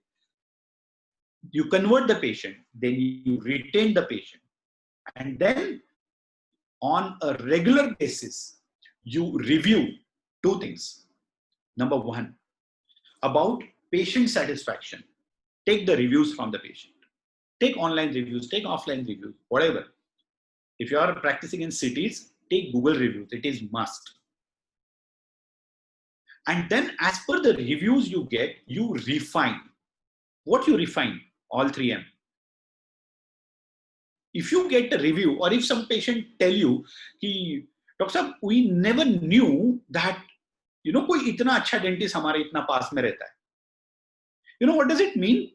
You convert the patient, then you retain the patient. And then on a regular basis, you review two things. Number one, about patient satisfaction. Take the reviews from the patient. Take online reviews, take offline reviews, whatever. If you are practicing in cities, take Google reviews. It is must. And then as per the reviews you get, you refine. What you refine? All 3M. If you get a review, or if some patient tell you, Doctor Sahab, we never knew that, कोई इतना अच्छा dentist हमारे इतना पास में रहता है. You know what does it mean?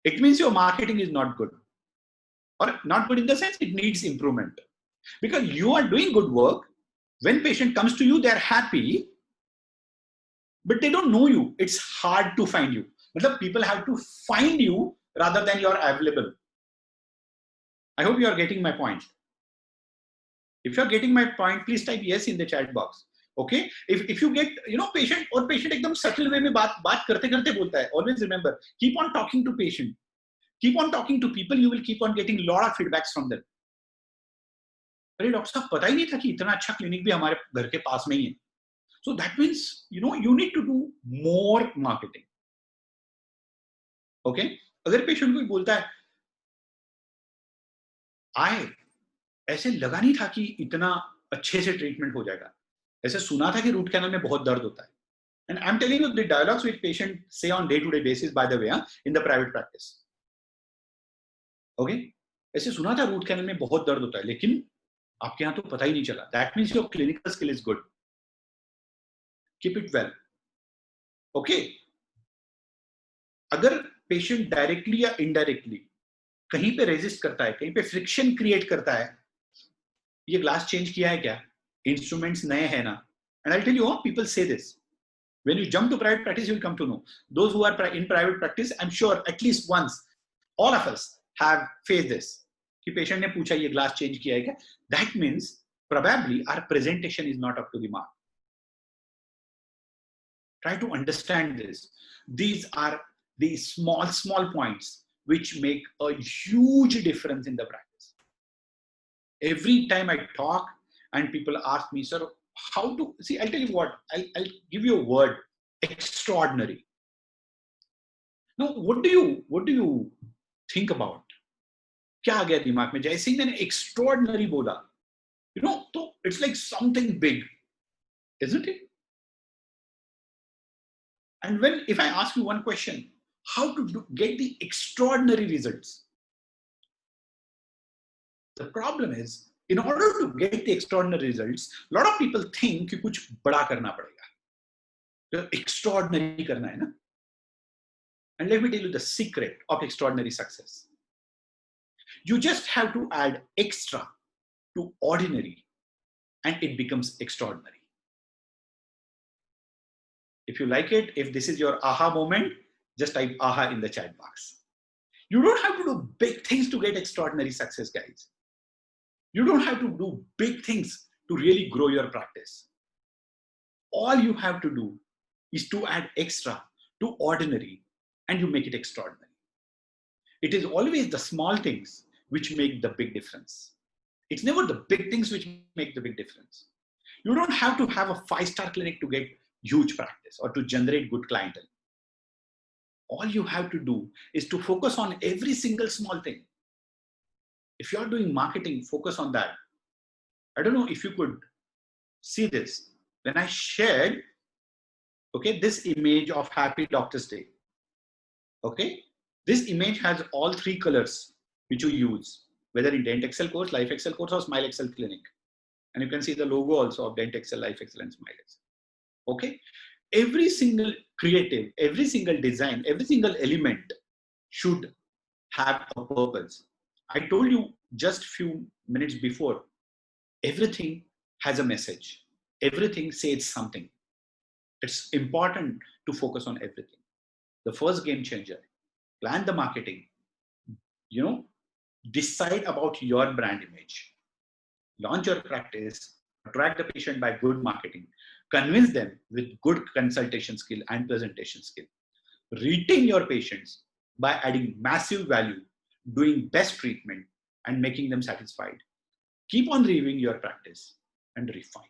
It means your marketing is not good. Or not good in the sense it needs improvement. Because you are doing good work. When patient comes to you, they are happy, but they don't know you. It's hard to find you. People have to find you rather than you are available. I hope you are getting my point. If you are getting my point, please type yes in the chat box. Okay? If you get, patient or patient एकदम subtle way में बात करते बोलता है. Always remember, keep on talking to patient. Keep on talking to people. You will keep on getting a lot of feedbacks from them. अरे doctor साहब पता ही नहीं था कि इतना अच्छा क्लिनिक भी हमारे घर के पास में ही है. So that means, you need to do more marketing. Okay? अगर पेशेंट कोई बोलता है, ऐसे लगा नहीं था कि इतना अच्छे से ट्रीटमेंट हो जाएगा. ऐसे सुना था कि रूट कैनल में बहुत दर्द होता है. And I'm telling you the dialogues which patients say on day-to-day basis, by the way, in the private practice. Okay? ऐसे सुना था रूट कैनल में बहुत दर्द होता है, लेकिन आपके यहाँ तो पता ही नहीं चला. That means your clinical skill is good. Keep it well. Okay? अगर पेशेंट डायरेक्टली या इनडायरेक्टली कहीं पे रेजिस्ट करता है, कहीं पे फ्रिक्शन क्रिएट करता है, ये ग्लास चेंज किया है क्या, इंस्ट्रूमेंट्स नए हैं ना. And I tell you, people say this when you jump to private practice, you will come to know. Those who are in private practice, I am sure at least once all of us have face this कि patient ने पूछा ये glass change किया है क्या. That means probably our presentation is not up to the mark. Try to understand this. These are the small points which make a huge difference in the practice. Every time I talk and people ask me, sir, how to see, I'll tell you what, I'll give you a word, extraordinary. Now, what do you think about? क्या आ गया दिमाग में? जैसे ही मैंने extraordinary बोला, so it's like something big, isn't it? And if I ask you one question, how to get the extraordinary results? The problem is, in order to get the extraordinary results, a lot of people think कि कुछ बड़ा करना पड़ेगा. तो extraordinary करना है ना? And let me tell you the secret of extraordinary success. You just have to add extra to ordinary and it becomes extraordinary. If you like it, if this is your aha moment, just type aha in the chat box. You don't have to do big things to get extraordinary success, guys. You don't have to do big things to really grow your practice. All you have to do is to add extra to ordinary and you make it extraordinary. It is always the small things which make the big difference. It's never the big things which make the big difference. You don't have to have a 5-star clinic to get huge practice or to generate good clientele. All you have to do is to focus on every single small thing. If you're doing marketing, focus on that. I don't know if you could see this. When I shared, okay, this image of Happy Doctor's Day, okay, this image has all 3 colors which you use, whether in Dent Excel course, Life Excel course, or Smile Excel Clinic. And you can see the logo also of Dent Excel, Life Excel, and Smile Excel. Okay, every single creative, every single design, every single element should have a purpose. I told you just a few minutes before, everything has a message. Everything says something. It's important to focus on everything. The first game changer, plan the marketing, decide about your brand image, launch your practice, attract the patient by good marketing, convince them with good consultation skill and presentation skill, retain your patients by adding massive value, doing best treatment and making them satisfied. Keep on reviewing your practice and refine.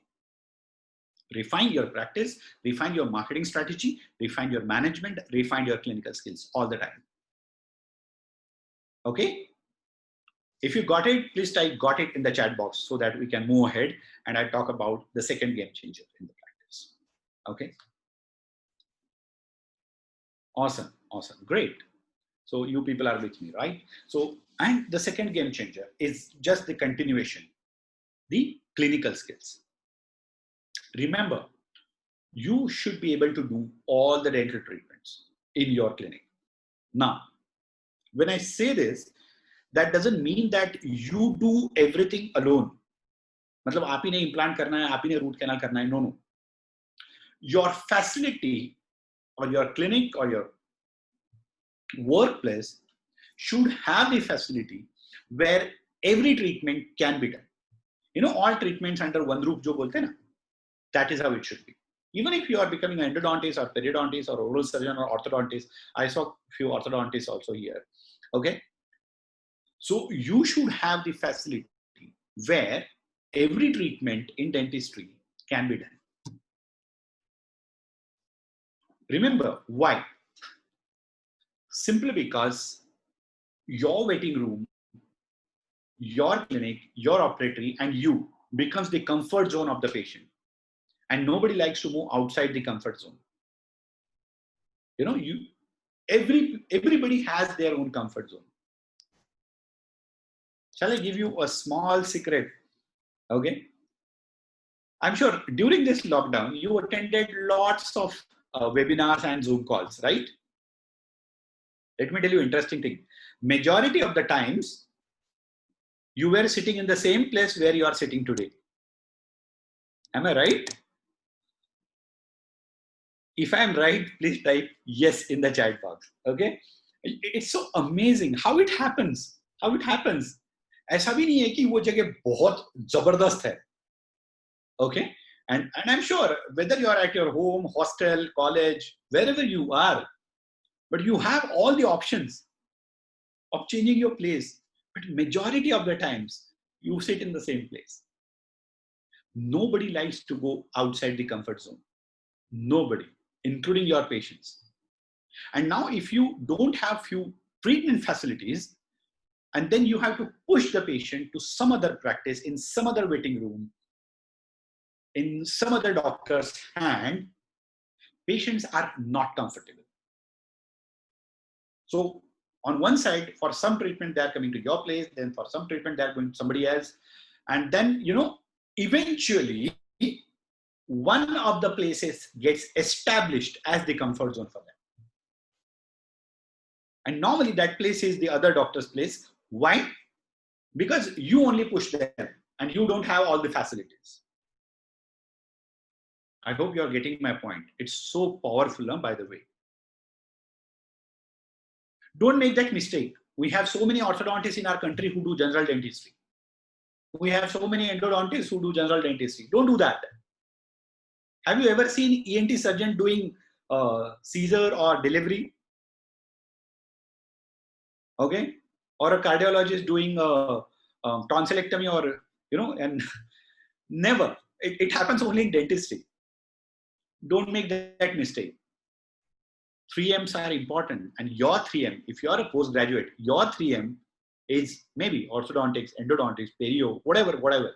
Refine your practice, refine your marketing strategy, refine your management, refine your clinical skills all the time. Okay? If you got it, please type got it in the chat box so that we can move ahead and I talk about the second game changer in the practice. Okay? Awesome, awesome, great. So you people are with me, right? So, and the second game changer is just the continuation, the clinical skills. Remember, you should be able to do all the dental treatments in your clinic. Now, when I say this, that doesn't mean that you do everything alone. मतलब आप ही ने implant करना है, आप ही ने root canal करना है. No, no. Your facility or your clinic or your workplace should have the facility where every treatment can be done. You know, all treatments under one roof, jo bolte na, that is how it should be. Even if you are becoming an endodontist or periodontist or oral surgeon or orthodontist, I saw few orthodontists also here. Okay. So you should have the facility where every treatment in dentistry can be done. Remember why? Simply because your waiting room, your clinic, your operatory, and you becomes the comfort zone of the patient. And nobody likes to move outside the comfort zone. You know, everybody has their own comfort zone. Shall I give you a small secret? Okay. I'm sure during this lockdown, you attended lots of webinars and Zoom calls, right? Let me tell you an interesting thing. Majority of the times, you were sitting in the same place where you are sitting today. Am I right? If I'm right, please type yes in the chat box. Okay? It's so amazing how it happens. How it happens. ऐसा भी नहीं है कि वो जगह बहुत जबरदस्त है. Okay? And I'm sure whether you are at your home, hostel, college, wherever you are, but you have all the options of changing your place. But majority of the times, you sit in the same place. Nobody likes to go outside the comfort zone. Nobody, including your patients. And now if you don't have few treatment facilities, and then you have to push the patient to some other practice in some other waiting room, in some other doctor's hand, patients are not comfortable. So on one side, for some treatment, they are coming to your place, then for some treatment, they are going to somebody else. And then, you know, eventually, one of the places gets established as the comfort zone for them. And normally that place is the other doctor's place. Why? Because you only push them and you don't have all the facilities. I hope you're getting my point. It's so powerful, by the way. Don't make that mistake. We have so many orthodontists in our country who do general dentistry. We have so many endodontists who do general dentistry. Don't do that. Have you ever seen ENT surgeon doing Caesar or delivery? Okay. Or a cardiologist doing tonsillectomy or, you know, and never. It happens only in dentistry. Don't make that mistake. 3Ms are important, and your 3M, if you are a postgraduate, your 3M is maybe orthodontics, endodontics, perio, whatever.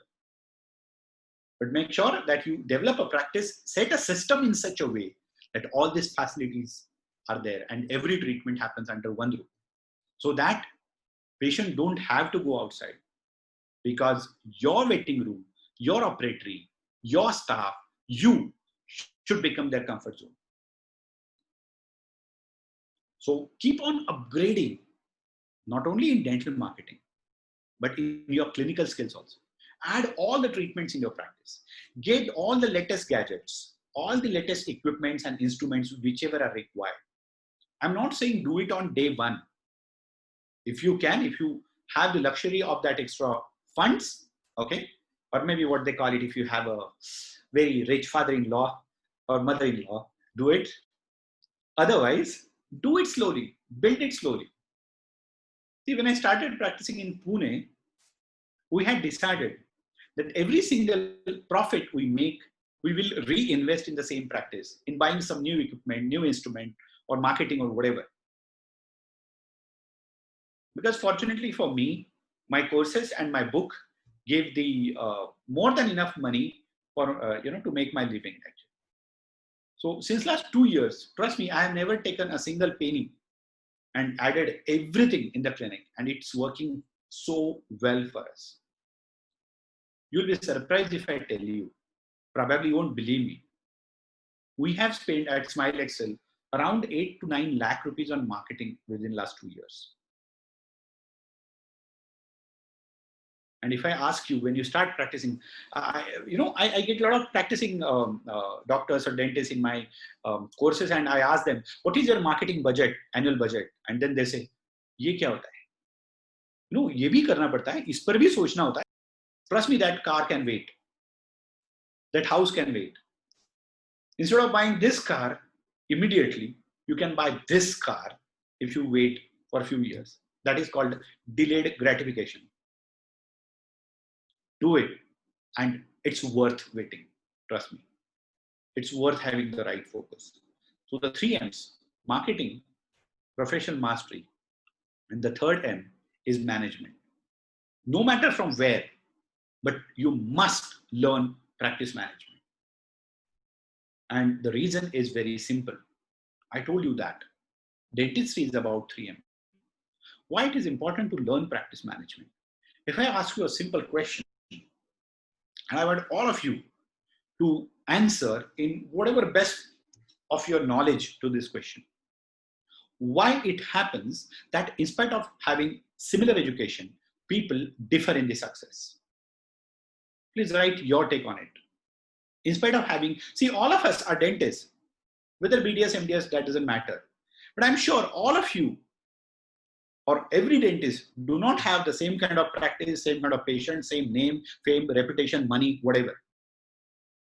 But make sure that you develop a practice, set a system in such a way that all these facilities are there and every treatment happens under one roof. So that patient don't have to go outside, because your waiting room, your operatory, your staff, you should become their comfort zone. So keep on upgrading, not only in dental marketing, but in your clinical skills also. Add all the treatments in your practice. Get all the latest gadgets, all the latest equipments and instruments, whichever are required. I'm not saying do it on day one. If you can, if you have the luxury of that extra funds, okay, or maybe what they call it, if you have a very rich father-in-law or mother-in-law, do it. Otherwise, do it slowly, build it slowly. See, when I started practicing in Pune, we had decided that every single profit we make, we will reinvest in the same practice, in buying some new equipment, new instrument, or marketing or whatever. Because fortunately for me, my courses and my book gave the more than enough money for to make my living actually. So since last 2 years, trust me, I have never taken a single penny and added everything in the clinic, and it's working so well for us. You'll be surprised if I tell you, probably won't believe me. We have spent at Smile Excel around 8 to 9 lakh rupees on marketing within last 2 years. And if I ask you, when you start practicing, I get a lot of practicing doctors or dentists in my courses, and I ask them, what is your marketing budget, annual budget? And then they say, ये क्या होता है? No, ये भी करना पड़ता है, इस पर भी सोचना होता है. Trust me, that car can wait. That house can wait. Instead of buying this car immediately, you can buy this car if you wait for a few years. That is called delayed gratification. Do it, and it's worth waiting. Trust me. It's worth having the right focus. So the 3 M's, marketing, professional mastery, and the third M is management. No matter from where, but you must learn practice management. And the reason is very simple. I told you that dentistry is about 3 M. Why it is important to learn practice management? If I ask you a simple question, and I want all of you to answer in whatever best of your knowledge to this question. Why it happens that in spite of having similar education, people differ in the success? Please write your take on it. In spite of having, see, all of us are dentists, whether BDS, MDS, that doesn't matter. But I'm sure all of you or every dentist do not have the same kind of practice, same kind of patient, same name, fame, reputation, money, whatever.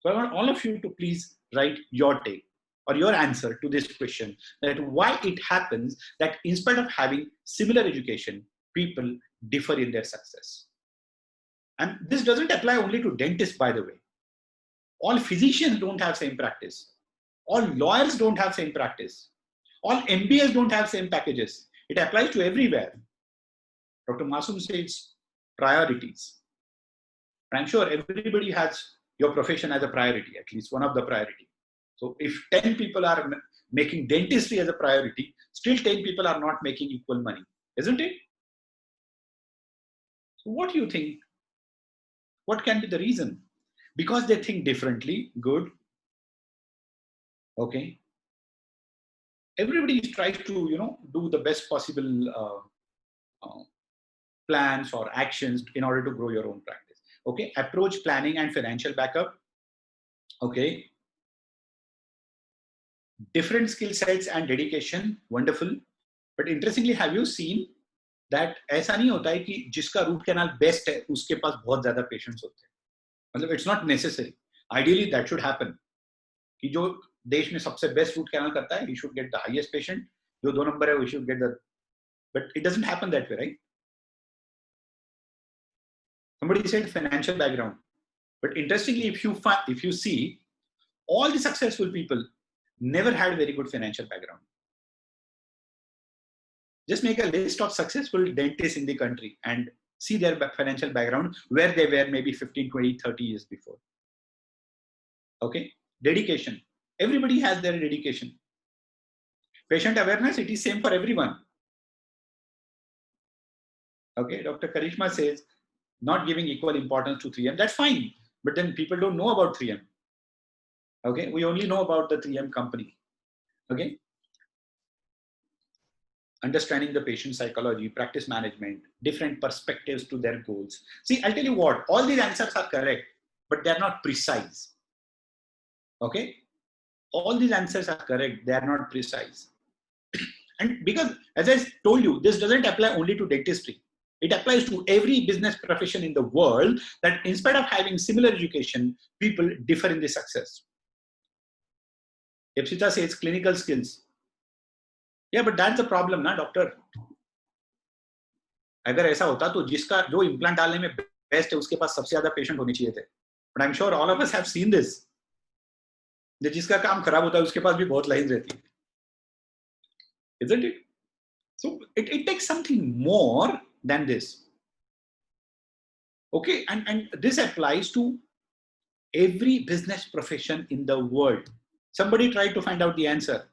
So I want all of you to please write your take or your answer to this question, that why it happens that in spite of having similar education, people differ in their success. And this doesn't apply only to dentists, by the way. All physicians don't have same practice. All lawyers don't have same practice. All MBAs don't have same packages. It applies to everywhere. Dr. Masoom says priorities. I'm sure everybody has your profession as a priority, at least one of the priority. So if 10 people are making dentistry as a priority, still 10 people are not making equal money, isn't it? So what do you think? What can be the reason? Because they think differently, good. Okay. Everybody tries to, do the best possible plans or actions in order to grow your own practice. Okay. Approach, planning, and financial backup. Okay. Different skill sets and dedication. Wonderful. But interestingly, have you seen that ऐसा नहीं होता है कि जिसका root canal best है उसके पास बहुत ज्यादा पेशेंट्स होते हैं. मतलब it's not necessary. Ideally that should happen कि जो देश में सबसे बेस्ट रूट कैनाल करता है, he should get the highest patient. जो 2 नंबर है, we should get the. But it doesn't happen that way, right? Somebody said financial background. But interestingly, if you see, all the successful people never had very good financial background. Just make a list of successful dentists in the country and see their financial background, where they were maybe 15, 20, 30 years before. Okay. Dedication. Everybody has their dedication. Patient awareness, it is same for everyone. Okay. Dr. Karishma says, not giving equal importance to 3M. That's fine. But then people don't know about 3M. Okay. We only know about the 3M company. Okay. Understanding the patient psychology, practice management, different perspectives to their goals. See, I'll tell you what, all these answers are correct, but they're not precise. Okay. All these answers are correct. They are not precise. And because, as I told you, this doesn't apply only to dentistry. It applies to every business profession in the world, that in spite of having similar education, people differ in the success. Ipsita says clinical skills. Yeah, but that's the problem, na, doctor. अगर ऐसा होता तो जिसका जो implant डालने में best है उसके पास सबसे ज्यादा पेशेंट होने चाहिए थे. But I'm sure all of us have seen this. जिसका काम खराब होता है उसके पास भी बहुत लाइन रहती है. Isn't it? So it takes something more than this. Okay, and this applies to every business profession in the world. Somebody tried to find out the answer,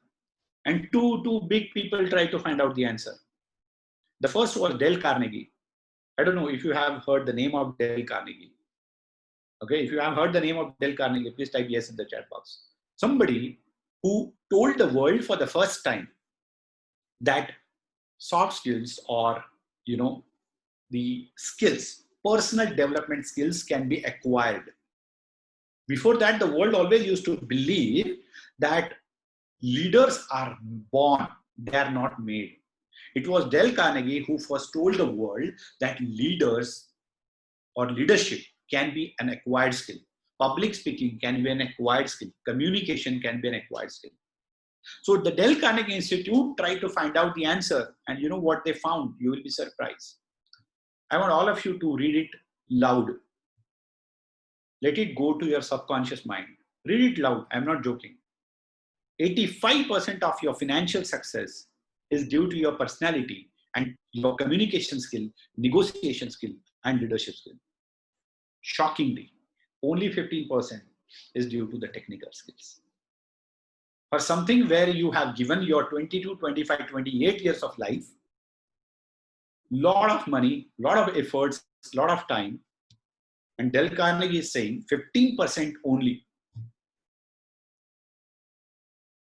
and two big people tried to find out the answer. The first was Dale Carnegie. I don't know if you have heard the name of Dale Carnegie. Okay, if you have heard the name of Dale Carnegie, please type yes in the chat box. Somebody who told the world for the first time that soft skills, or the skills, personal development skills, can be acquired. Before that, the world always used to believe that leaders are born, they are not made. It was Dale Carnegie who first told the world that leaders or leadership can be an acquired skill. Public speaking can be an acquired skill. Communication can be an acquired skill. So the Dale Carnegie Institute tried to find out the answer, and you know what they found? You will be surprised. I want all of you to read it loud. Let it go to your subconscious mind. Read it loud. I'm not joking. 85% of your financial success is due to your personality and your communication skill, negotiation skill, and leadership skill. Shockingly, only 15% is due to the technical skills. For something where you have given your 22, 25, 28 years of life, lot of money, lot of efforts, lot of time, and Dale Carnegie is saying 15% only.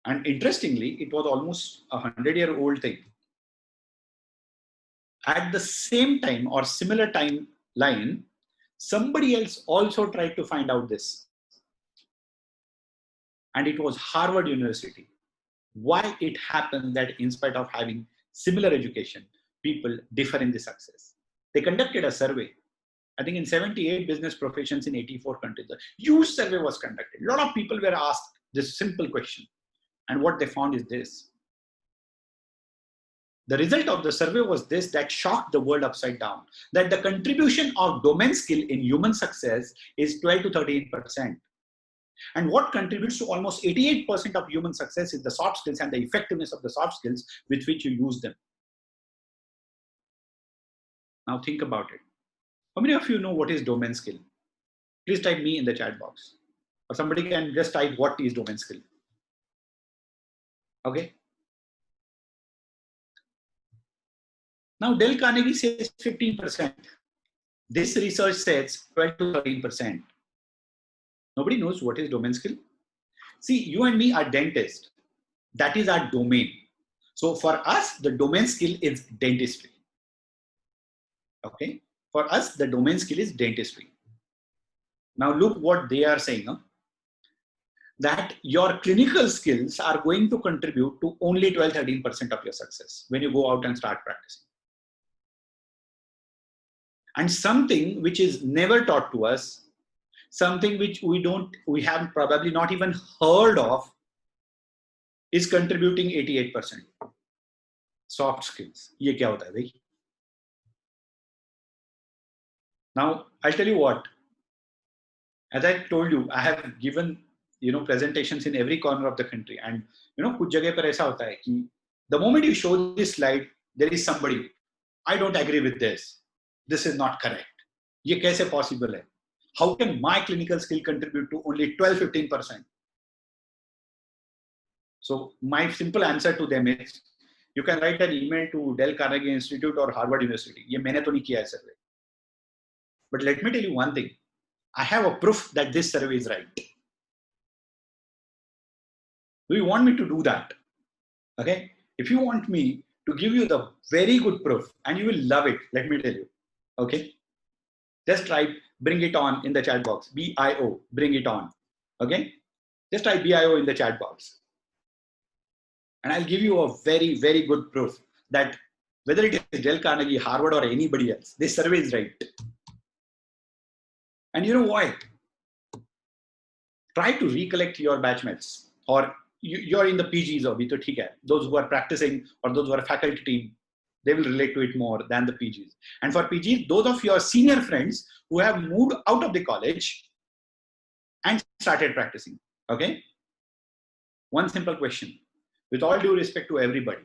And interestingly, it was almost a 100-year-old thing. At the same time or similar timeline, somebody else also tried to find out this. And it was Harvard University. Why it happened that in spite of having similar education, people differ in the success. They conducted a survey. I think in 78 business professions in 84 countries. A huge survey was conducted. A lot of people were asked this simple question. And what they found is this. The result of the survey was this, that shocked the world upside down. That the contribution of domain skill in human success is 12 to 13%. And what contributes to almost 88% of human success is the soft skills and the effectiveness of the soft skills with which you use them. Now think about it. How many of you know what is domain skill? Please type me in the chat box. Or somebody can just type what is domain skill. Okay. Now Dale Carnegie says 15%. This research says 12 to 13%. Nobody knows what is domain skill. See, you and me are dentists. That is our domain. So for us, the domain skill is dentistry. Okay. For us, the domain skill is dentistry. Now look what they are saying. Huh? That your clinical skills are going to contribute to only 12-13% of your success when you go out and start practicing. And something which is never taught to us, something which we have probably not even heard of, is contributing 88%. Soft skills. Ye kya hota hai bhai? Now, I'll tell you what. As I told you, I have given presentations in every corner of the country, and kuch jagah par aisa hota hai ki the moment you show this slide, there is somebody, I don't agree with this. This is not correct. Ye kaise possible hai? How can my clinical skill contribute to only 12-15%? So my simple answer to them is, you can write an email to Dale Carnegie Institute or Harvard University. Ye maine to nahi kiya hai survey. But let me tell you one thing. I have a proof that this survey is right. Do you want me to do that? Okay. If you want me to give you the very good proof, and you will love it, let me tell you. Okay. Just type, bring it on in the chat box. BIO, bring it on. Okay. Just type BIO in the chat box. And I'll give you a very, very good proof that whether it is Dale Carnegie, Harvard, or anybody else. This survey is right. And you know why? Try to recollect your batchmates, or you're in the PGs, or those who are practicing or those who are faculty team, they will relate to it more than the PGs. And for PGs, those of your senior friends who have moved out of the college and started practicing. Okay? One simple question. With all due respect to everybody,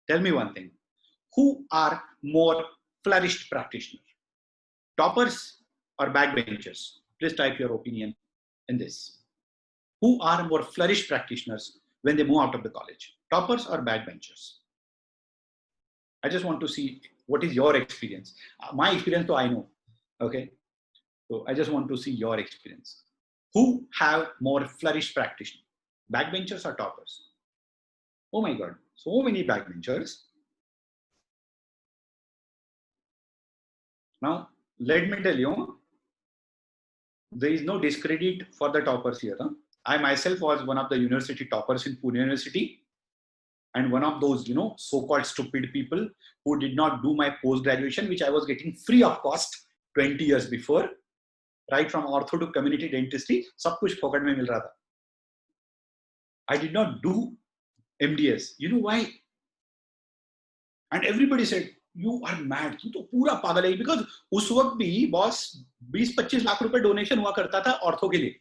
tell me one thing. Who are more flourished practitioners? Toppers or backbenchers? Please type your opinion in this. Who are more flourished practitioners when they move out of the college? Toppers or backbenchers? I just want to see what is your experience. My experience, though, I know. Okay. So I just want to see your experience. Who have more flourished practitioners? Backbenchers or toppers? Oh my God. So many backbenchers. Now, let me tell you, there is no discredit for the toppers here. Huh? I myself was one of the university toppers in Pune University, and one of those, so-called stupid people who did not do my post-graduation, which I was getting free of cost 20 years before, right from ortho to community dentistry, सब कुछ फोकट में मिल रहा था. I did not do MDS. You know why? And everybody said, you are mad. तू तो पूरा पागल है, because उस वक्त भी बॉस 20-25 लाख रुपए डोनेशन हुआ करता था ऑर्थो के लिए.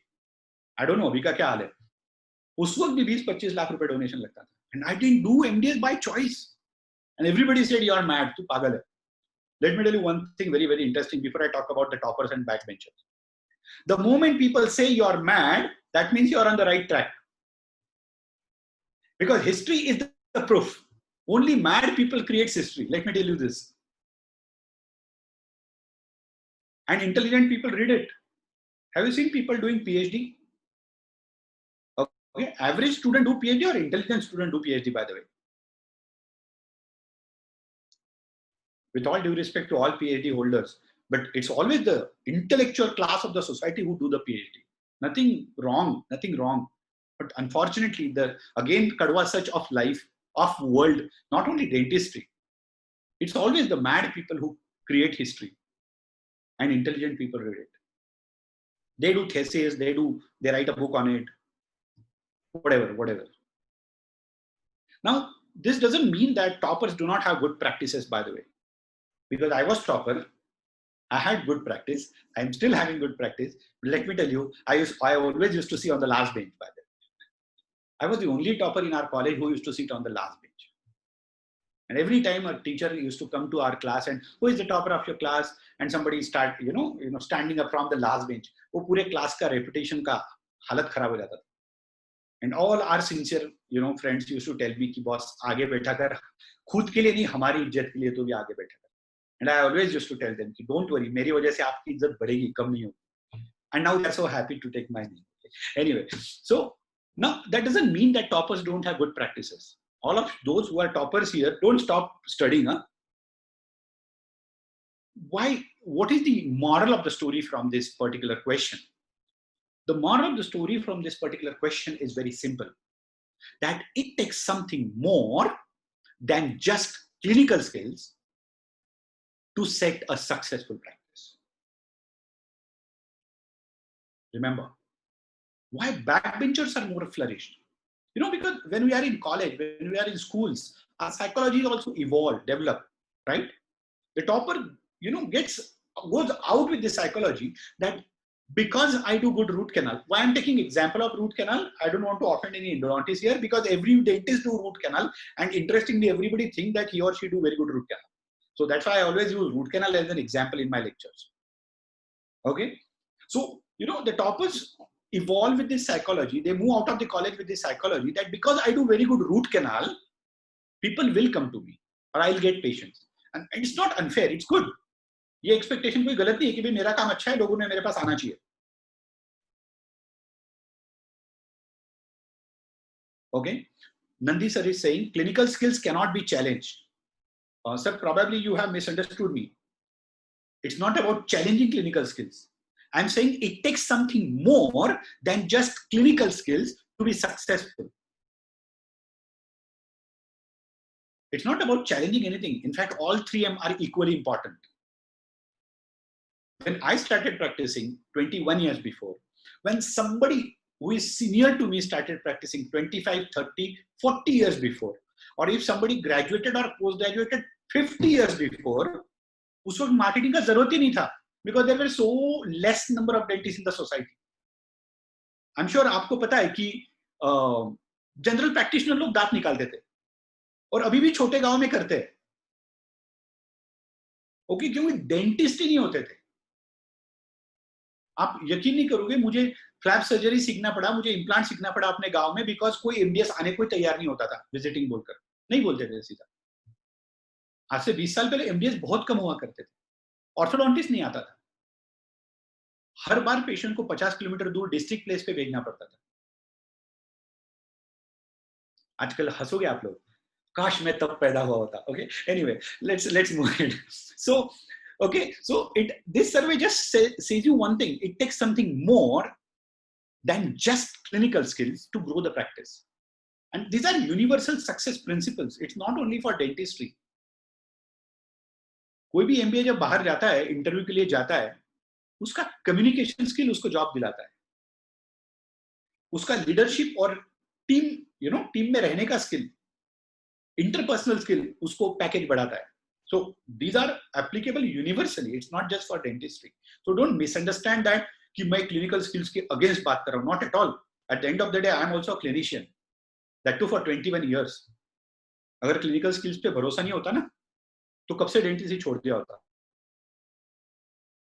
I don't know अभी का क्या हाल है. उस वक्त भी 20-25 लाख रुपए डोनेशन लगता था. And I didn't do MDS by choice. And everybody said, you are mad. तू पागल है. Let me tell you one thing very, very interesting before I talk about the toppers and backbenchers. The moment people say you are mad, that means you are on the right track. Because history is the proof. Only mad people creates history. Let me tell you this. And intelligent people read it. Have you seen people doing PhD? Okay, average student do PhD or intelligent student do PhD, by the way? With all due respect to all PhD holders, but it's always the intellectual class of the society who do the PhD. Nothing wrong. But unfortunately, again, Kadwa search of life, of world, not only dentistry. It's always the mad people who create history, and intelligent people read it. They do theses, they write a book on it, whatever. Now, this doesn't mean that toppers do not have good practices, by the way. Because I was topper, I had good practice. I'm still having good practice. But let me tell you, I always used to sit on the last bench, by the way. I was the only topper in our college who used to sit on the last bench. And every time a teacher used to come to our class and, who is the topper of your class? And somebody start, standing up from the last bench. वो पूरे class का reputation का हालत खराब हो जाता था. And all our sincere, friends used to tell me कि boss आगे बैठा कर, खुद के लिए नहीं हमारी इज्जत के लिए तो भी आगे बैठा कर. And I always used to tell them कि don't worry, मेरी वजह से आपकी इज्जत बढ़ेगी, कम नहीं होगी. And now they're so happy to take my name. Anyway, so now that doesn't mean that toppers don't have good practices. All of those who are toppers here, don't stop studying. Huh? Why? What is the moral of the story from this particular question? The moral of the story from this particular question is very simple. That it takes something more than just clinical skills to set a successful practice. Remember, why backbenchers are more flourished? Because when we are in college, when we are in schools, our psychology is also evolved, developed, right? The topper, goes out with the psychology that because I do good root canal. Why I'm taking example of root canal? I don't want to offend any endodontists here, because every dentist do root canal, and interestingly, everybody think that he or she do very good root canal. So that's why I always use root canal as an example in my lectures. Okay, so the toppers evolve with this psychology. They move out of the college with this psychology that because I do very good root canal, people will come to me or I'll get patients. And it's not unfair. It's good. ये expectation कोई गलत नहीं है कि भाई मेरा काम अच्छा है, लोगों ने मेरे पास आना चाहिए. Okay, Nandi sir is saying clinical skills cannot be challenged. Sir, probably you have misunderstood me. It's not about challenging clinical skills. I'm saying it takes something more than just clinical skills to be successful. It's not about challenging anything. In fact, all 3M are equally important. When I started practicing 21 years before, when somebody who is senior to me started practicing 25, 30, 40 years before, or if somebody graduated or post-graduated 50 years before, उस वक्त marketing का जरूरत ही नहीं था, because there were so less number of dentists in the society. I'm sure आपको पता है कि जनरल प्रैक्टिशनर लोग दांत निकालते थे और अभी भी छोटे गांव में करते हैं. ओके, क्योंकि डेंटिस्ट ही नहीं होते थे. आप यकीन नहीं करोगे, मुझे फ्लैप सर्जरी सीखना पड़ा, मुझे इम्प्लांट सीखना पड़ा अपने गांव में, बिकॉज कोई एमडीएस आने को तैयार नहीं होता था. विजिटिंग बोलकर नहीं बोलते थे सीधा. आज से 20 साल पहले एमडीएस बहुत कम हुआ करते थे. ऑर्थोडोंटिस्ट नहीं आता था. हर बार पेशेंट को 50 किलोमीटर दूर डिस्ट्रिक्ट प्लेस पे भेजना पड़ता था. आजकल हंसोगे आप लोग, काश मैं तब पैदा हुआ होता. Okay, anyway, let's move it. So okay, so this survey just says you one thing: it takes something more than just clinical skills to grow the practice. And these are universal success principles. It's not only for dentistry. कोई भी MBA जब बाहर जाता है, interview के लिए जाता है, उसका कम्युनिकेशन स्किल उसको जॉब दिलाता है. उसका लीडरशिप और टीम में रहने का स्किल, इंटरपर्सनल स्किल उसको पैकेज बढ़ाता है. So these are applicable universally. It's not just for dentistry. So don't misunderstand that कि मैं clinical skills के against बात कर रहा हूँ. Not at all. At the end of the day, I am also a clinician. That too for 21 years. अगर clinical skills पे भरोसा नहीं होता ना, तो कब से dentist ही छोड़ दिया होता.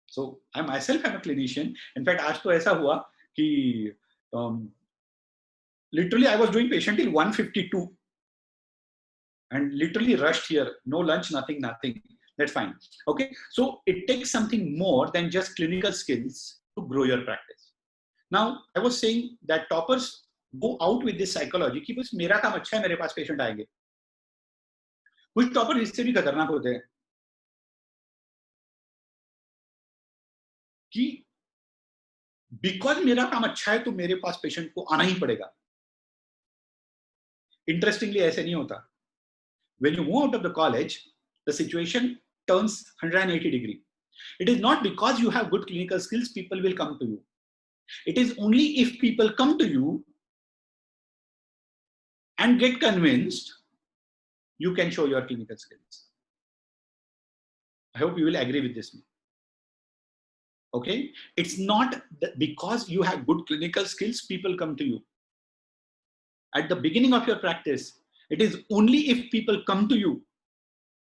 So I myself am a clinician. In fact, आज तो ऐसा हुआ कि literally I was doing patient till 1:52. And literally rushed here, no lunch, nothing. That's fine. Okay, so it takes something more than just clinical skills to grow your practice. Now, I was saying that toppers go out with this psychology कि बस मेरा काम अच्छा है, मेरे पास patient आएंगे. कुछ topper इससे भी खतरनाक होते हैं कि बिकॉज मेरा काम अच्छा है तो मेरे पास पेशेंट को आना ही पड़ेगा. इंटरेस्टिंगली ऐसे नहीं होता. When you move out of the college, the situation turns 180 degrees. It is not because you have good clinical skills, people will come to you. It is only if people come to you and get convinced, you can show your clinical skills. I hope you will agree with this. Okay? It's not because you have good clinical skills, people come to you. At the beginning of your practice, it is only if people come to you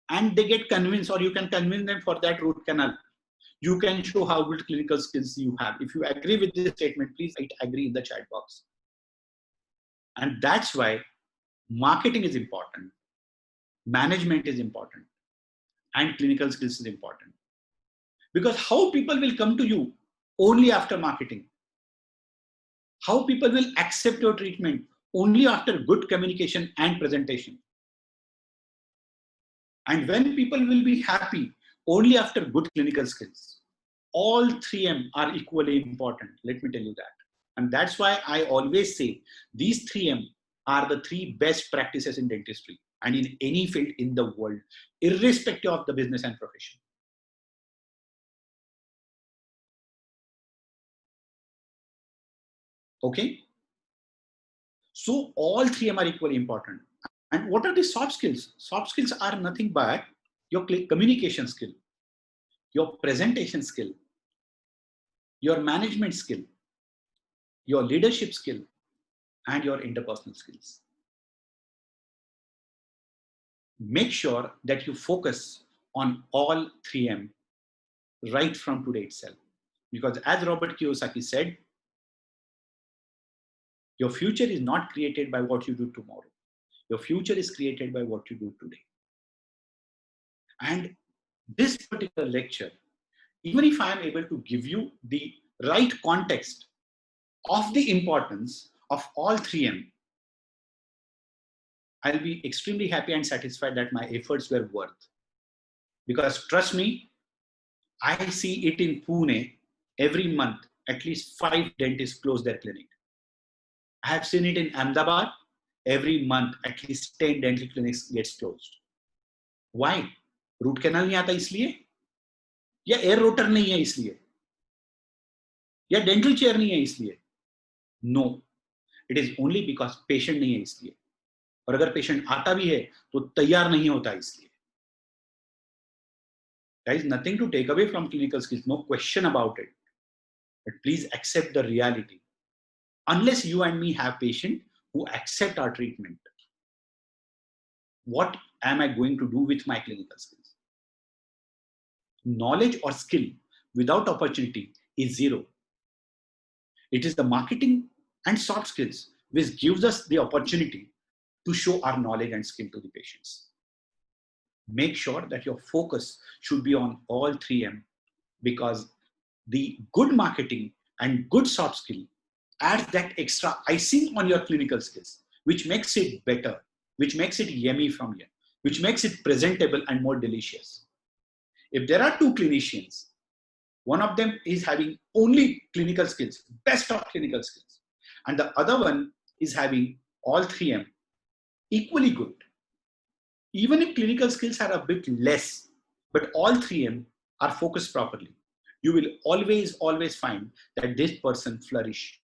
and they get convinced, or you can convince them for that root canal, you can show how good clinical skills you have. If you agree with this statement, please write agree in the chat box. And that's why marketing is important, management is important, and clinical skills is important. Because how people will come to you only after marketing? How people will accept your treatment only after good communication and presentation. And when people will be happy only after good clinical skills. All 3M are equally important. Let me tell you that. And that's why I always say these 3M are the 3 best practices in dentistry and in any field in the world, irrespective of the business and profession. Okay? So all 3M are equally important. And what are the soft skills? Soft skills are nothing but your communication skill, your presentation skill, your management skill, your leadership skill, and your interpersonal skills. Make sure that you focus on all 3M right from today itself. Because as Robert Kiyosaki said, your future is not created by what you do tomorrow. Your future is created by what you do today. And this particular lecture, even if I am able to give you the right context of the importance of all 3M, I'll be extremely happy and satisfied that my efforts were worth. Because trust me, I see it in Pune every month, at least 5 dentists close their clinic. I have seen it in Ahmedabad, every month, at least 10 dental clinics gets closed. Why? Root canal नहीं आता इसलिए, या air rotor नहीं है इसलिए, या dental chair नहीं है इसलिए? No, it is only because patient नहीं है इसलिए, और अगर पेशेंट आता भी है तो तैयार नहीं होता इसलिए. There is nothing to take away from clinical skills, no question about it. But please accept the reality. Unless you and me have patients who accept our treatment, what am I going to do with my clinical skills? Knowledge or skill without opportunity is zero. It is the marketing and soft skills which gives us the opportunity to show our knowledge and skill to the patients. Make sure that your focus should be on all 3M, because the good marketing and good soft skill adds that extra icing on your clinical skills, which makes it better, which makes it yummy from here, which makes it presentable and more delicious. If there are two clinicians, one of them is having only clinical skills, best of clinical skills, and the other one is having all 3M equally good. Even if clinical skills are a bit less, but all 3M are focused properly, you will always find that this person flourish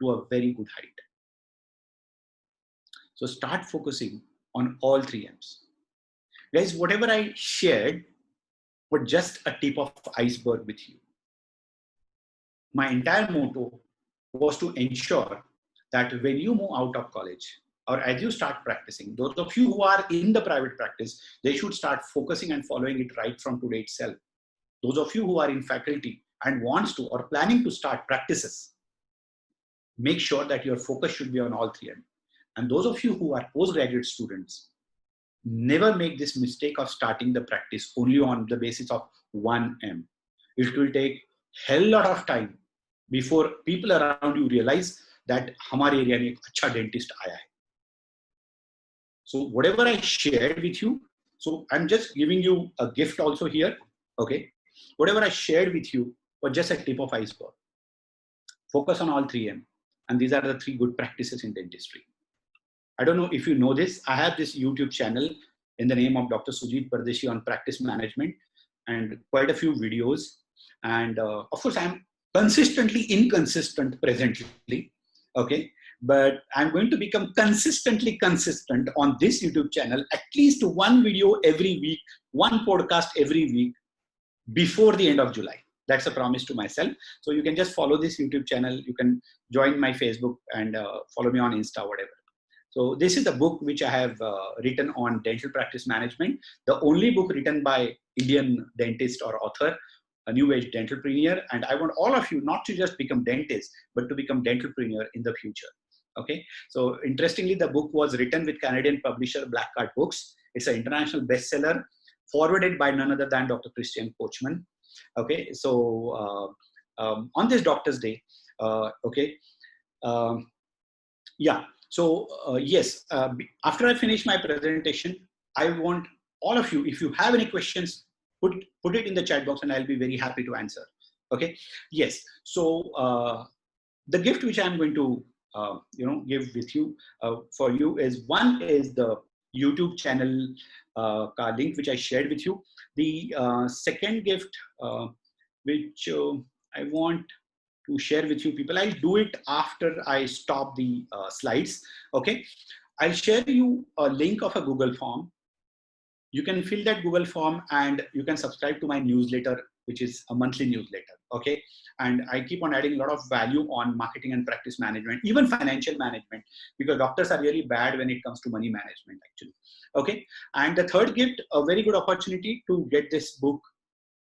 to a very good height. So start focusing on all 3Ms. Guys, whatever I shared was just a tip of iceberg with you. My entire motto was to ensure that when you move out of college, or as you start practicing, those of you who are in the private practice, they should start focusing and following it right from today itself. Those of you who are in faculty and wants to or planning to start practices, make sure that your focus should be on all 3M. And those of you who are postgraduate students, never make this mistake of starting the practice only on the basis of 1M. It will take hell lot of time before people around you realize that हमारे area में एक अच्छा dentist आया है. So whatever I shared with you, so I'm just giving you a gift also here, okay? Whatever I shared with you was just a tip of iceberg. Focus on all 3M, and these are the 3 good practices in dentistry. I don't know if you know this, I have this YouTube channel in the name of Dr. Sujit Pardesi on practice management, and quite a few videos. And of course, I'm consistently inconsistent presently, okay? But I'm going to become consistently consistent on this YouTube channel, at least 1 video every week, 1 podcast every week before the end of July. That's a promise to myself. So you can just follow this YouTube channel. You can join my Facebook and follow me on Insta, whatever. So this is the book which I have written on dental practice management, the only book written by Indian dentist or author, a new age dentalpreneur. And I want all of you not to just become dentists, but to become dentalpreneur in the future. Okay. So interestingly, the book was written with Canadian publisher Black Card Books. It's an international bestseller, forwarded by none other than Dr. Christian Coachman. Okay. So on this Doctor's Day, okay. Yeah. So yes, after I finish my presentation, I want all of you, if you have any questions, put it in the chat box and I'll be very happy to answer. Okay. Yes. So the gift which I'm going to give with you for you is, one is the YouTube channel link which I shared with you. The second gift which I want to share with you people, I'll do it after I stop the slides. Okay, I'll share you a link of a Google form. You can fill that Google form and you can subscribe to my newsletter, which is a monthly newsletter. Okay, and I keep on adding a lot of value on marketing and practice management, even financial management, because doctors are really bad when it comes to money management actually. Okay, and the third gift, a very good opportunity to get this book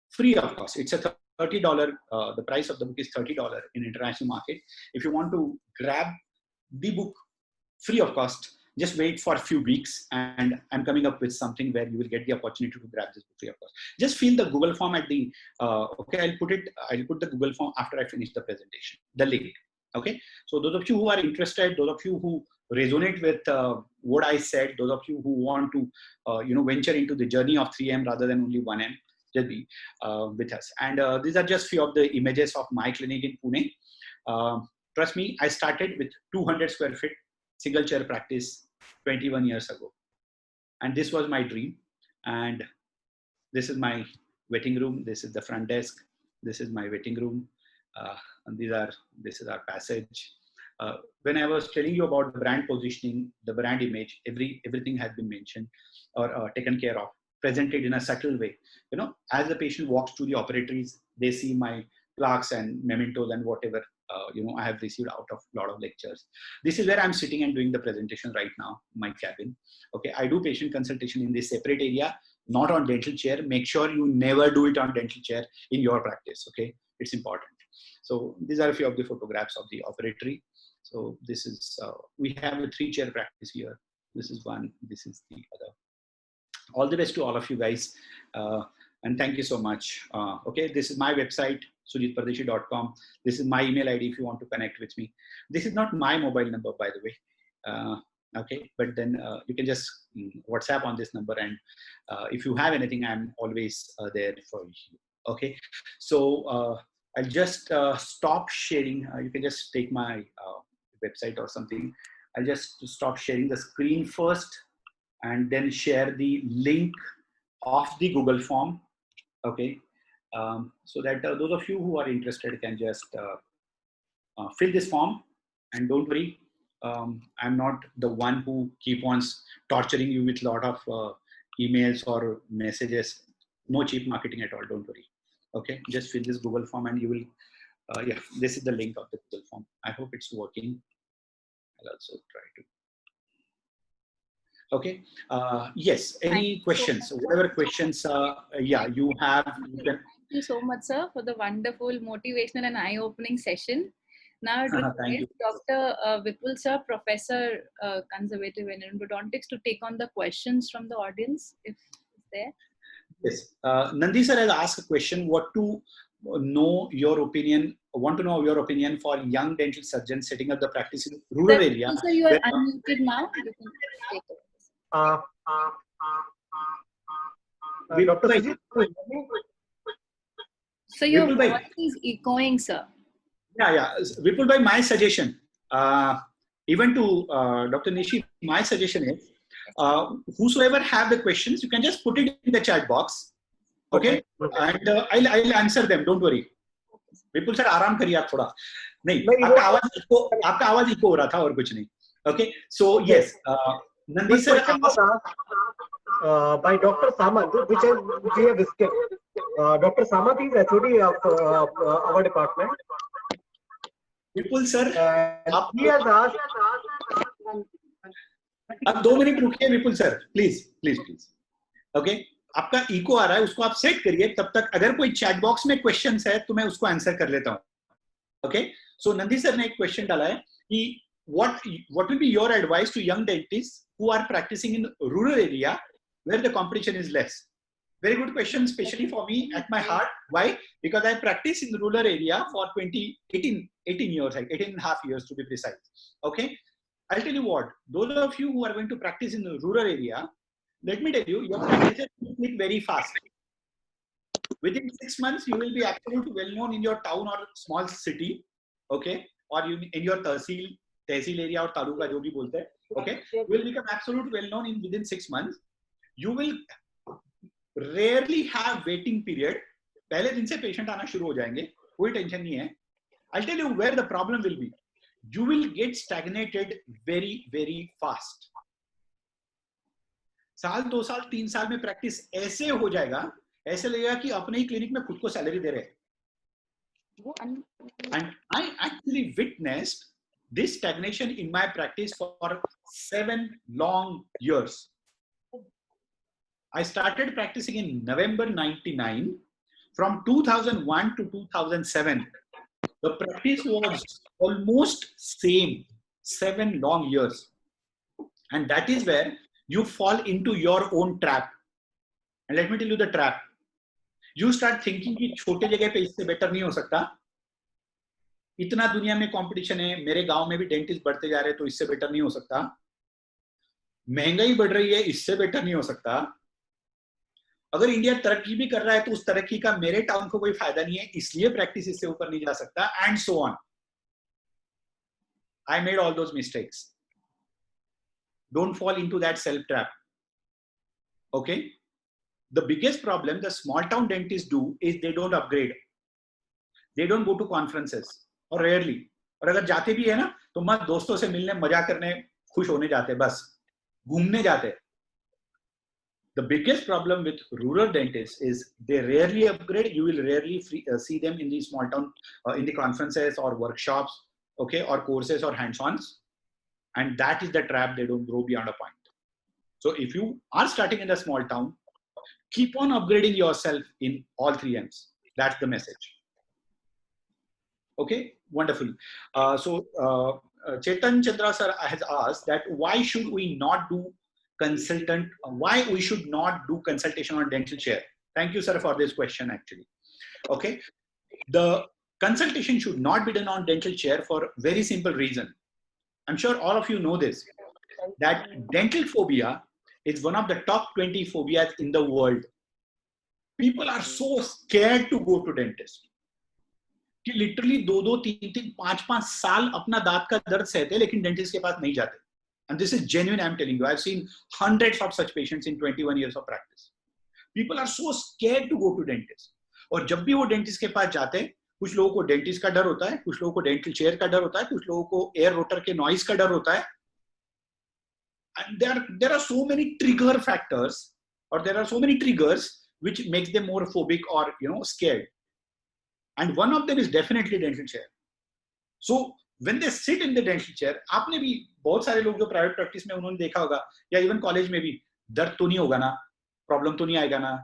free of cost. It's a $30, the price of the book is $30 in international market. If you want to grab the book free of cost, just wait for a few weeks and I'm coming up with something where you will get the opportunity to grab this book free of cost. Just fill the Google form at the, okay, I'll put the Google form after I finish the presentation, the link. Okay, so those of you who are interested, those of you who resonate with what I said, those of you who want to, venture into the journey of 3M rather than only 1M, just be with us. And these are just few of the images of my clinic in Pune. Trust me, I started with 200 square feet single chair practice 21 years ago. And this was my dream. And this is my waiting room. This is the front desk. This is my waiting room. And this is our passage. When I was telling you about the brand positioning, the brand image, everything has been mentioned or taken care of, presented in a subtle way. You know, as the patient walks to the operatories, they see my plaques and mementos and whatever I have received out of a lot of lectures. This is where I'm sitting and doing the presentation right now, my cabin. Okay, I do patient consultation in this separate area, not on dental chair. Make sure you never do it on dental chair in your practice. Okay, it's important. So these are a few of the photographs of the operatory. So this is, we have a 3-chair practice here. This is one, this is the other. All the best to all of you guys. And thank you so much. Okay, this is my website, sujitpardesi.com. This is my email ID if you want to connect with me. This is not my mobile number, by the way. Okay, but then you can just WhatsApp on this number, and if you have anything, I'm always there for you. Okay, so I'll just stop sharing. You can just take my website or something. I'll just stop sharing the screen first and then share the link of the Google form. Okay, so that those of you who are interested can just fill this form, and don't worry, I'm not the one who keep on torturing you with a lot of emails or messages. No cheap marketing at all, don't worry. Okay, just fill this Google form and you will, yeah, this is the link of the Google form. I hope it's working. I'll also try to. Okay, yes, any questions? Whatever questions, yeah, you have, you can. Thank you so much, sir, for the wonderful, motivational and eye-opening session. Now, I'd request Dr. Vipul, sir, Professor Conservative and Endodontics, to take on the questions from the audience, if there. Yes, Nandi sir has asked a question. Want to know your opinion for young dental surgeons setting up the practice in rural area. So you are unmuted now. You can take it. Dr. Sujit? So your voice is echoing, sir. Yeah. Vipul bhai, my suggestion, even to Dr. Nishi, my suggestion is, whosoever have the questions, you can just put it in the chat box. Okay, and I'll answer them. Don't worry. Vipul sir, आराम करिए आप थोड़ा. नहीं, आपका आवाज eco हो रहा था और कुछ नहीं. Okay, so yes, Nandi sir asked by Dr. Samant, which we have skipped. Dr. Samant is HOD of our department. Vipul sir, he has asked. अब 2 मिनट रुकिए विपुल सर, प्लीज. ओके, आपका इको आ रहा है, उसको आप सेट करिए. तब तक अगर कोई चैट बॉक्स में क्वेश्चंस है तो मैं उसको आंसर कर लेता हूं. ओके, सो नंदी सर ने एक क्वेश्चन डाला है कि what will be your advice to young dentists who are practicing in rural area where the competition is less? Very good question, especially for me at my heart. Why? Because I practiced in the rural area for 18 years, like 18 and a half years to be precise. Okay, I'll tell you what, those of you who are going to practice in the rural area, let me tell you, your practice will click very fast. Within 6 months, you will be absolutely well known in your town or small city, okay, or in your tehsil area or taluka, jo bhi bolte hai, okay, you will become absolutely well known in within 6 months. You will rarely have waiting period. पहले दिन से patient आना शुरू हो जाएंगे, कोई tension नहीं है. I'll tell you where the problem will be. You will get stagnated very, very fast. साल 2 साल 3 साल में प्रैक्टिस ऐसे हो जाएगा, ऐसे लगेगा कि अपने ही क्लिनिक में खुद को सैलरी दे रहे हैं. And I actually witnessed this stagnation in my practice for 7 long years. I started practicing in November 99. From 2001 to 2007, the practice was almost same, 7 long years. And that is where you fall into your own trap. And let me tell you the trap. You start thinking कि छोटे जगह पे इससे better नहीं हो सकता. इतना दुनिया में कंपटीशन है, मेरे गांव में भी डेंटिस्ट बढ़ते जा रहे हैं तो इससे बेटर नहीं हो सकता. महंगाई बढ़ रही है, इससे बेटर नहीं हो सकता. अगर इंडिया तरक्की भी कर रहा है तो उस तरक्की का मेरे टाउन को कोई फायदा नहीं है, इसलिए प्रैक्टिस इससे ऊपर नहीं जा सकता, and so on. I made all those mistakes. Don't fall into that self trap. Okay, The biggest problem the small town dentists do is they don't upgrade. They don't go to conferences or rarely. और अगर जाते भी है ना तो मत दोस्तों से मिलने मजा करने खुश होने जाते बस घूमने जाते. The biggest problem with rural dentists is they rarely upgrade. You will rarely see them in the small town, in the conferences or workshops, okay, or courses or hands-ons. And that is the trap. They don't grow beyond a point. So if you are starting in a small town, keep on upgrading yourself in all 3 M's. That's the message. Okay, wonderful. Chetan Chandra sir has asked that why should we not do why we should not do consultation on dental chair? Thank you, sir, for this question actually. Okay, the consultation should not be done on dental chair for very simple reason. I'm sure all of you know this, that dental phobia is one of the top 20 phobias in the world. People are so scared to go to dentist. कि literally 2, 3, 5 साल अपना दांत का दर्द सहते लेकिन dentist के पास नहीं जाते. And this is genuine, I'm telling you. I've seen hundreds of such patients in 21 years of practice. People are so scared to go to dentist. और जब भी वो डेंटिस्ट के पास जाते हैं, कुछ लोगों को डेंटिस्ट का डर होता है, कुछ लोगों को डेंटल चेयर का डर होता है, कुछ लोगों को एयर रोटर के नॉइज का डर होता है. And there are so many trigger factors, or there are so many triggers which makes them more phobic or scared. And one of them is definitely dental chair. So when they sit in the dental chair, आपने भी बहुत सारे लोग जो private practice में उन्होंने देखा होगा या इवन कॉलेज में भी, दर्द तो नहीं होगा ना, प्रॉब्लम तो नहीं आएगा ना,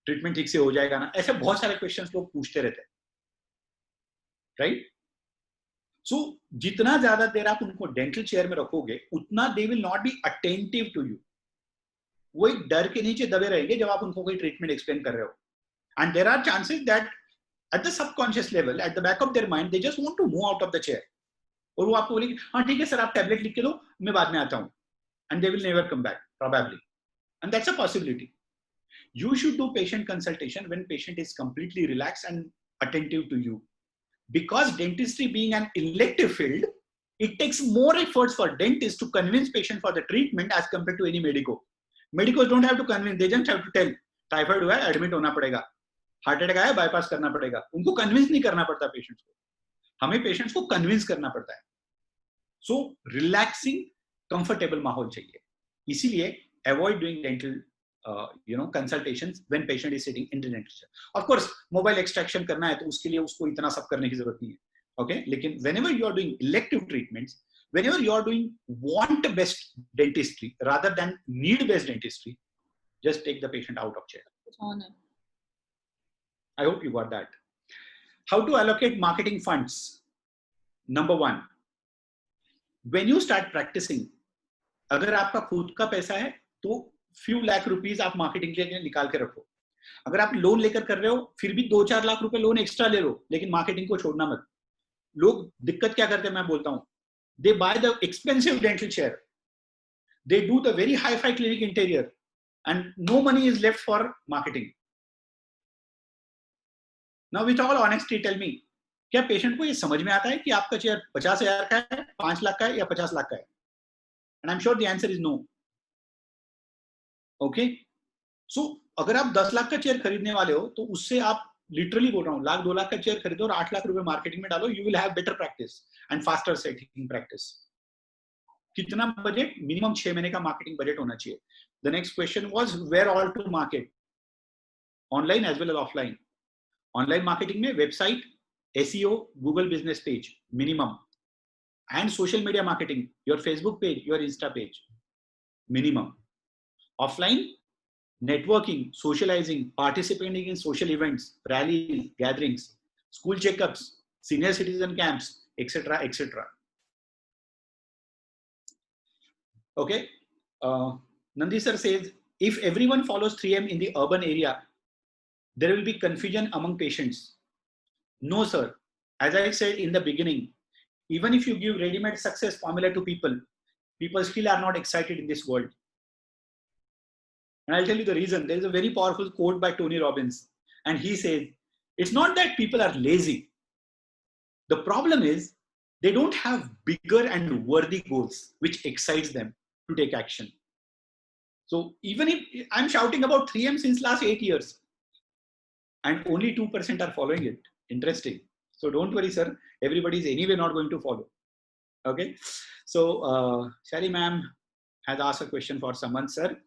ट्रीटमेंट ठीक से हो जाएगा ना, ऐसे बहुत सारे क्वेश्चंस लोग पूछते रहते हैं, राइट? सो जितना ज्यादा देर आप उनको डेंटल चेयर में रखोगे उतना they will not be attentive to you. वो एक डर के नीचे दबे रहेंगे जब आप उनको कोई ट्रीटमेंट एक्सप्लेन कर रहे हो. And there are chances that at the subconscious level, at the back of their mind, they just want to move out of the chair. और वो आपको बोलेंगे हाँ ठीक है सर आप टैबलेट लिख के दो मैं बाद में आता हूँ. And they will never come back probably. And that's a possibility. You should do patient consultation when patient is completely relaxed and attentive to you. Because dentistry being an elective field, it takes more efforts for dentists to convince patient for the treatment as compared to any medico. Medicos don't have to convince, they just have to tell typhoid हुआ है admit होना पड़ेगा, heart attack आया bypass करना पड़ेगा. उनको convince नहीं करना पड़ता पेशेंट्स को, हमें पेशेंट्स को कन्विंस करना पड़ता है. सो रिलैक्सिंग कंफर्टेबल माहौल चाहिए. इसीलिए avoid doing dental consultations when patient is sitting in the dental chair. Of course mobile extraction करना है तो उसके लिए उसको इतना सब करने की जरूरत नहीं है. ओके, लेकिन whenever you are doing elective treatments, whenever you are doing want based dentistry rather than need based dentistry, just take the patient out of chair. I hope you got that. How to allocate marketing funds? Number 1, when you start practicing, अगर आपका खुद का पैसा है तो few lakh rupees आप marketing के लिए निकाल के रखो. अगर आप लोन लेकर कर रहे हो फिर भी 2-4 लाख रुपए लोन एक्स्ट्रा ले लो, लेकिन मार्केटिंग को छोड़ना मत. लोग दिक्कत क्या करते हैं मैं बोलता हूं, they buy the expensive dental chair, they do the very high-fi clinic interior, and no money is left for marketing. Now with all honesty tell me, क्या पेशेंट को ये समझ में आता है कि आपका चेयर 50,000 का है, 5 लाख का है या 50 लाख का है? And I'm sure the answer is no. Okay, so अगर आप 10 लाख का चेयर खरीदने वाले हो तो उससे आप लिटरली बोल रहा हूँ 1-2 लाख का चेयर खरीदो और 8 लाख रुपए मार्केटिंग में डालो, you will have better practice and faster setting practice. कितना बजट? मिनिमम 6 महीने का मार्केटिंग बजट होना चाहिए. The next question was where all to market, online as well as offline. Online marketing में website, SEO, Google business page minimum, and social media marketing, your Facebook page, your Insta page minimum. Offline, networking, socializing, participating in social events, rallies, gatherings, school checkups, senior citizen camps, etc., etc. Okay. Nandi sir says, if everyone follows 3M in the urban area, there will be confusion among patients. No, sir. As I said in the beginning, even if you give ready-made success formula to people, people still are not excited in this world. And I'll tell you the reason. There is a very powerful quote by Tony Robbins. And he says, it's not that people are lazy. The problem is they don't have bigger and worthy goals, which excites them to take action. So even if I'm shouting about 3M since last 8 years and only 2% are following it. Interesting. So don't worry, sir. Everybody is anyway not going to follow. Okay. So Shally ma'am has asked a question for someone, sir.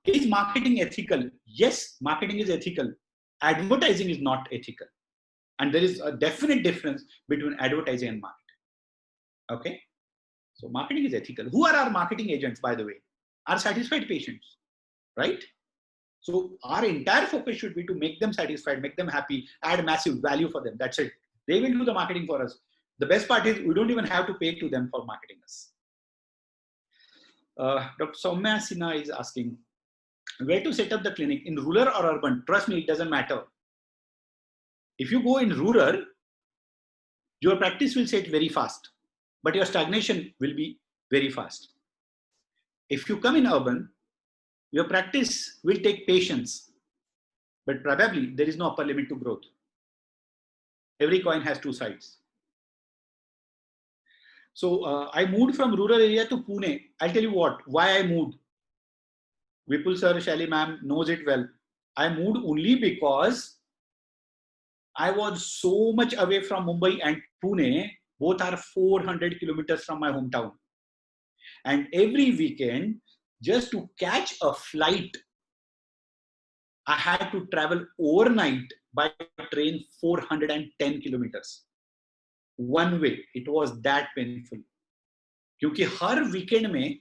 Is marketing ethical? Yes, marketing is ethical. Advertising is not ethical. And there is a definite difference between advertising and marketing. Okay. So marketing is ethical. Who are our marketing agents, by the way? Our satisfied patients, right? So our entire focus should be to make them satisfied, make them happy, add massive value for them. That's it. They will do the marketing for us. The best part is we don't even have to pay to them for marketing us. Dr. Soumya Sinha is asking, where to set up the clinic, in rural or urban? Trust me, it doesn't matter. If you go in rural, your practice will set very fast, but your stagnation will be very fast. If you come in urban, your practice will take patience, but probably there is no upper limit to growth. Every coin has two sides. So I moved from rural area to Pune. I'll tell you why I moved. Vipul sir, Shally ma'am knows it well. I moved only because I was so much away from Mumbai and Pune. Both are 400 kilometers from my hometown. And every weekend, just to catch a flight, I had to travel overnight by train 410 kilometers. One way. It was that painful. क्योंकि हर weekend में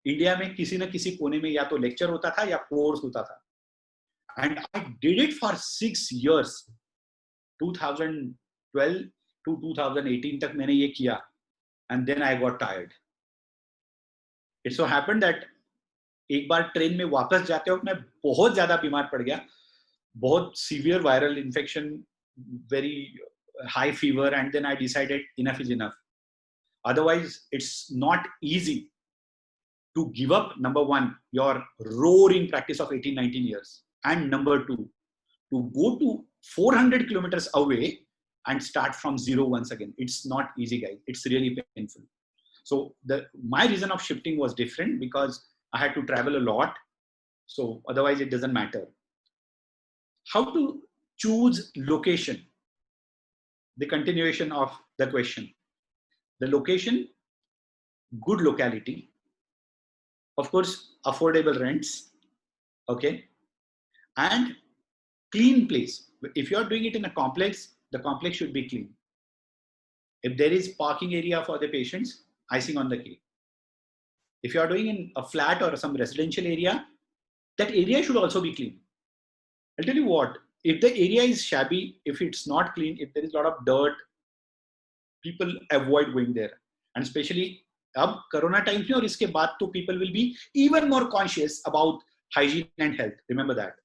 India में किसी न किसी कोने में या तो लेक्चर होता था या कोर्स होता था. And I did it for 6 years. 2012 to 2018 तक मैंने ये किया. And then I got tired. It so happened that एक बार ट्रेन में वापस जाते वक्त मैं बहुत ज्यादा बीमार पड़ गया. बहुत severe viral infection, very high fever, and then I decided enough is enough. Otherwise, it's not easy to give up, number one, your roaring practice of 18, 19 years. And number two, to go to 400 kilometers away and start from zero once again. It's not easy, guys. It's really painful. So my reason of shifting was different because I had to travel a lot. So otherwise, it doesn't matter. How to choose location? The continuation of the question. The location, good locality, of course, affordable rents, okay, and clean place. If you're doing it in a complex, the complex should be clean. If there is parking area for the patients, icing on the cake. If you're doing in a flat or some residential area, that area should also be clean. I'll tell you what, if the area is shabby, if it's not clean, if there is a lot of dirt, people avoid going there. And especially अब corona times में और इसके बाद तो people will be even more conscious about hygiene and health. Remember that.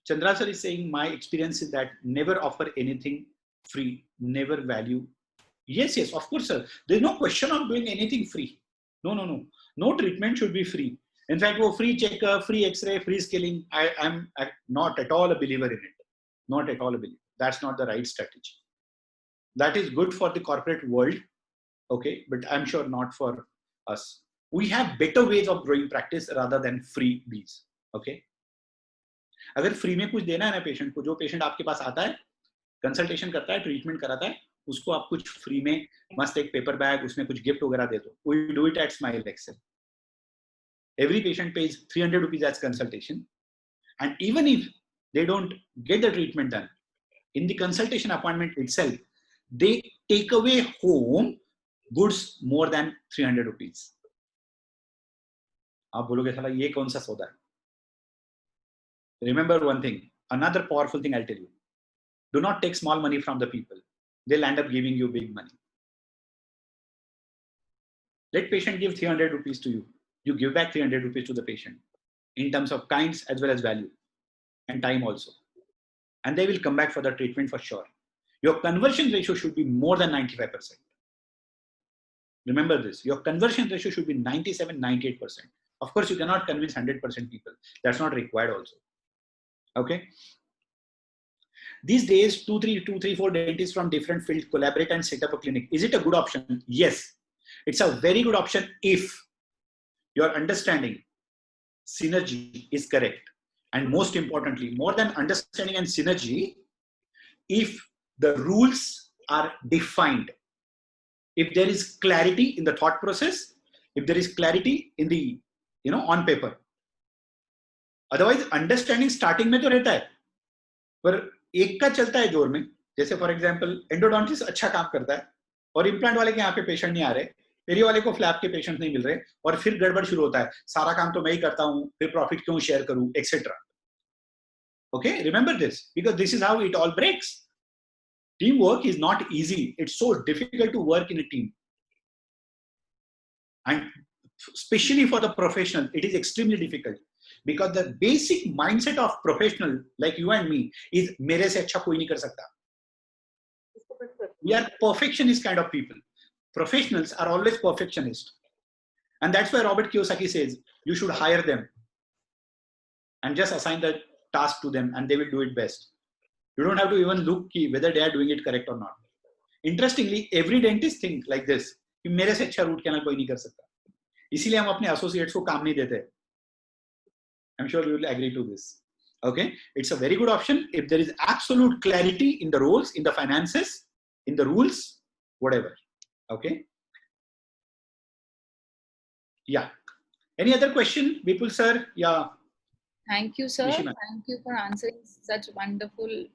Chandra sir is saying, my experience is that never offer anything free, never value. Yes, yes, of course, sir. There's no question of doing anything free. No. No treatment should be free. In fact, free checkup, free X-ray, free scaling, I'm not at all a believer in it. Not at all a believer. That's not the right strategy. That is good for the corporate world, okay, but I'm sure not for us. We have better ways of growing practice rather than freebies, okay. अगर free में कुछ देना है ना patient को, जो patient आपके पास आता है, कंसल्टेशन करता है, ट्रीटमेंट कराता है, उसको आप कुछ फ्री में मस्त एक पेपर बैग, उसमें कुछ गिफ्ट वगैरह दे दो. We do it at Smile Excel. Every patient pays 300 rupees as consultation, and even if they don't get the treatment done, in the consultation appointment itself, they take away home goods more than 300 rupees. आप बोलोगे साला ये कौन सा सौदा है? Remember one thing, another powerful thing I'll tell you. Do not take small money from the people. They'll end up giving you big money. Let patient give 300 rupees to you. You give back 300 rupees to the patient in terms of kinds as well as value and time also. And they will come back for the treatment for sure. Your conversion ratio should be more than 95%. Remember this, your conversion ratio should be 97, 98%. Of course, you cannot convince 100% people. That's not required also. Okay. These days, 2, 3, 4 dentists from different fields collaborate and set up a clinic. Is it a good option? Yes. It's a very good option if your understanding synergy is correct. And most importantly, more than understanding and synergy, if the rules are defined, if there is clarity in the thought process, if there is clarity in the, on paper. Otherwise, understanding starting में तो रहता है, पर एक का चलता है जोर में. जैसे फॉर एग्जांपल एंडोडोंटिस्ट अच्छा काम करता है और इम्प्लांट वाले के यहाँ पे पेशेंट नहीं आ रहे, पेरी वाले को फ्लैप के पेशेंट नहीं मिल रहे, और फिर गड़बड़ शुरू होता है, सारा काम तो मैं ही करता हूँ, फिर प्रॉफिट क्यों शेयर करूँ, etcetera. Okay, remember this, because this is how it all breaks. Teamwork is not easy. It's so difficult to work in a team. And especially for the professional, it is extremely difficult. Because the basic mindset of professional like you and me is मेरे से अच्छा कोई नहीं कर सकता. We are perfectionist kind of people. Professionals are always perfectionist. And that's why Robert Kiyosaki says, you should hire them and just assign the task to them and they will do it best. You don't have to even look whether they are doing it correct or not. Interestingly, every dentist think like this, कि मेरे से अच्छा root canal कोई नहीं कर सकता. इसीलिए हम अपने associates को काम नहीं देते. I'm sure you will agree to this. Okay, it's a very good option if there is absolute clarity in the roles, in the finances, in the rules, whatever. Okay. Yeah. Any other question, Vipul sir? Yeah. Thank you, sir. Nishima. Thank you for answering such wonderful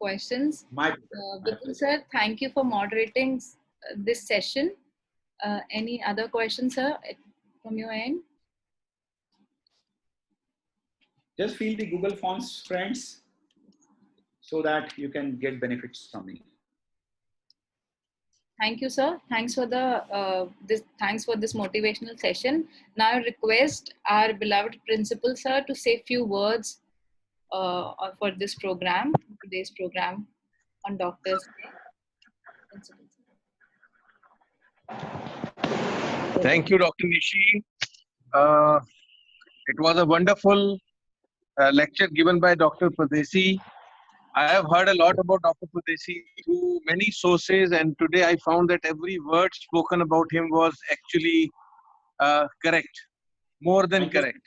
questions. My Vipul sir, thank you for moderating this session. Any other questions, sir, from your end? Just fill the Google Forms, friends, so that you can get benefits from me. Thank you, sir. Thanks for the thanks for this motivational session. Now I request our beloved principal sir to say a few words for this program, today's program on Doctors Day. Principal sir. Thank you, Dr. Nishi. It was a wonderful lecture given by Dr. Pardesi. I have heard a lot about Dr. Pardesi through many sources, and today I found that every word spoken about him was actually correct, more than correct.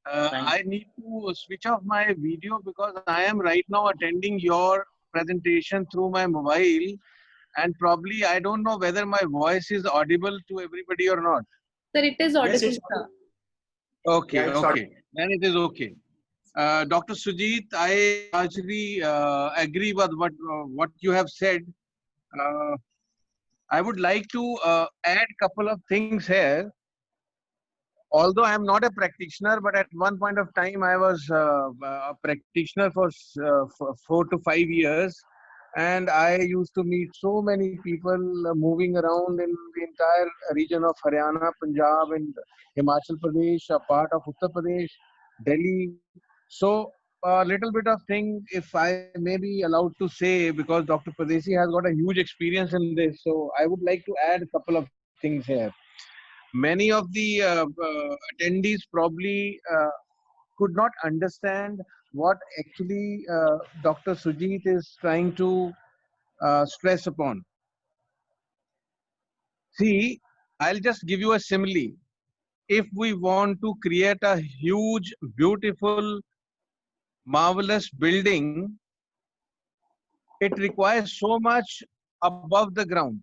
I need to switch off my video because I am right now attending your presentation through my mobile, and probably I don't know whether my voice is audible to everybody or not. Sir, it is audible, Yes, sir. Okay, Yeah, it's okay. audible. Then it is okay. Dr. Sujit, I largely agree with what you have said. I would like to add a couple of things here. Although I am not a practitioner, but at one point of time I was a practitioner for 4 to 5 years, and I used to meet so many people moving around in the entire region of Haryana, Punjab, and Himachal Pradesh, a part of Uttar Pradesh, Delhi. So a little bit of thing, if I may be allowed to say, because Dr. Pardesi has got a huge experience in this, so I would like to add a couple of things here. Many of the attendees probably could not understand what actually Dr. Sujit is trying to stress upon. See, I'll just give you a simile. If we want to create a huge, beautiful, marvelous building, it requires so much above the ground.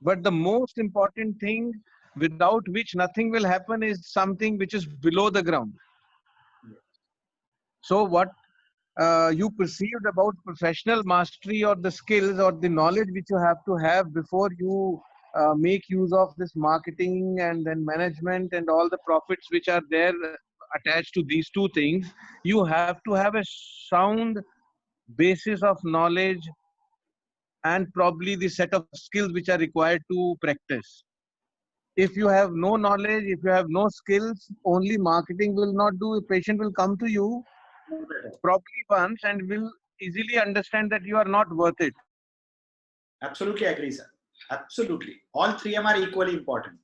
But the most important thing without which nothing will happen is something which is below the ground. So what you perceived about professional mastery or the skills or the knowledge which you have to have before you make use of this marketing and then management and all the profits which are there attached to these two things, you have to have a sound basis of knowledge and probably the set of skills which are required to practice. If you have no knowledge, if you have no skills, only marketing will not do. A patient will come to you probably once and will easily understand that you are not worth it. Absolutely agree, sir. Absolutely. All three of them are equally important.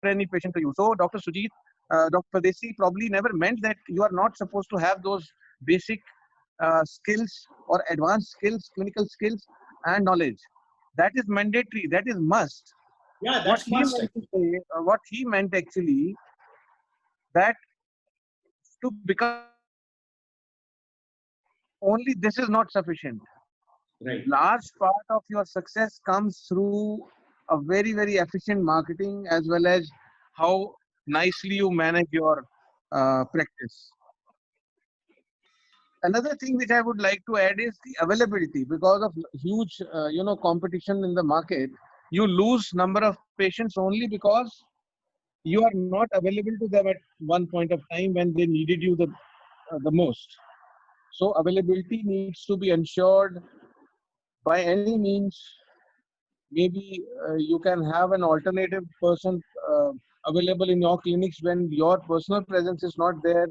Any patient to you. So Dr. Sujit, Dr. Pardesi probably never meant that you are not supposed to have those basic skills or advanced skills, clinical skills and knowledge. That is mandatory. That is must. Yeah, What that's he must. meant to say, what he meant actually, that to become only this is not sufficient. Right. Large part of your success comes through a very, very efficient marketing as well as how nicely you manage your practice. Another thing which I would like to add is the availability. Because of huge, competition in the market, you lose number of patients only because you are not available to them at one point of time when they needed you the most. So availability needs to be ensured by any means. Maybe you can have an alternative person available in your clinics when your personal presence is not there.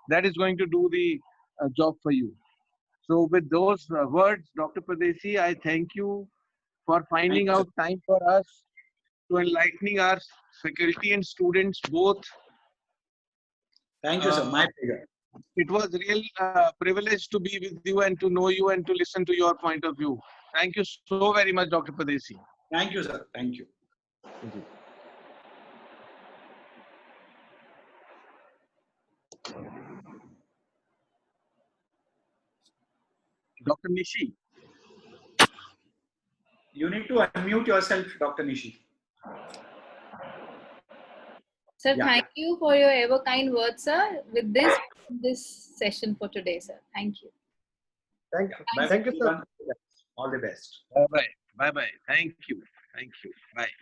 That is going to do the job for you. So with those words, Dr. Pardesi, I thank you for Thank finding you, sir. out time for us to enlightening our faculty and students both. Thank you, sir. My pleasure. It was real privilege to be with you and to know you and to listen to your point of view. Thank you so very much, Dr. Pardesi. Thank you, sir. Thank you. Thank you. Dr. Nishi. You need to unmute yourself, Dr. Nishi. Sir, Yeah. thank you for your ever kind words, sir. With this session for today, sir. Thank you. Thank you. Bye. Thank you, sir. All the best. Bye bye. Bye bye. Thank you. Thank you. Bye.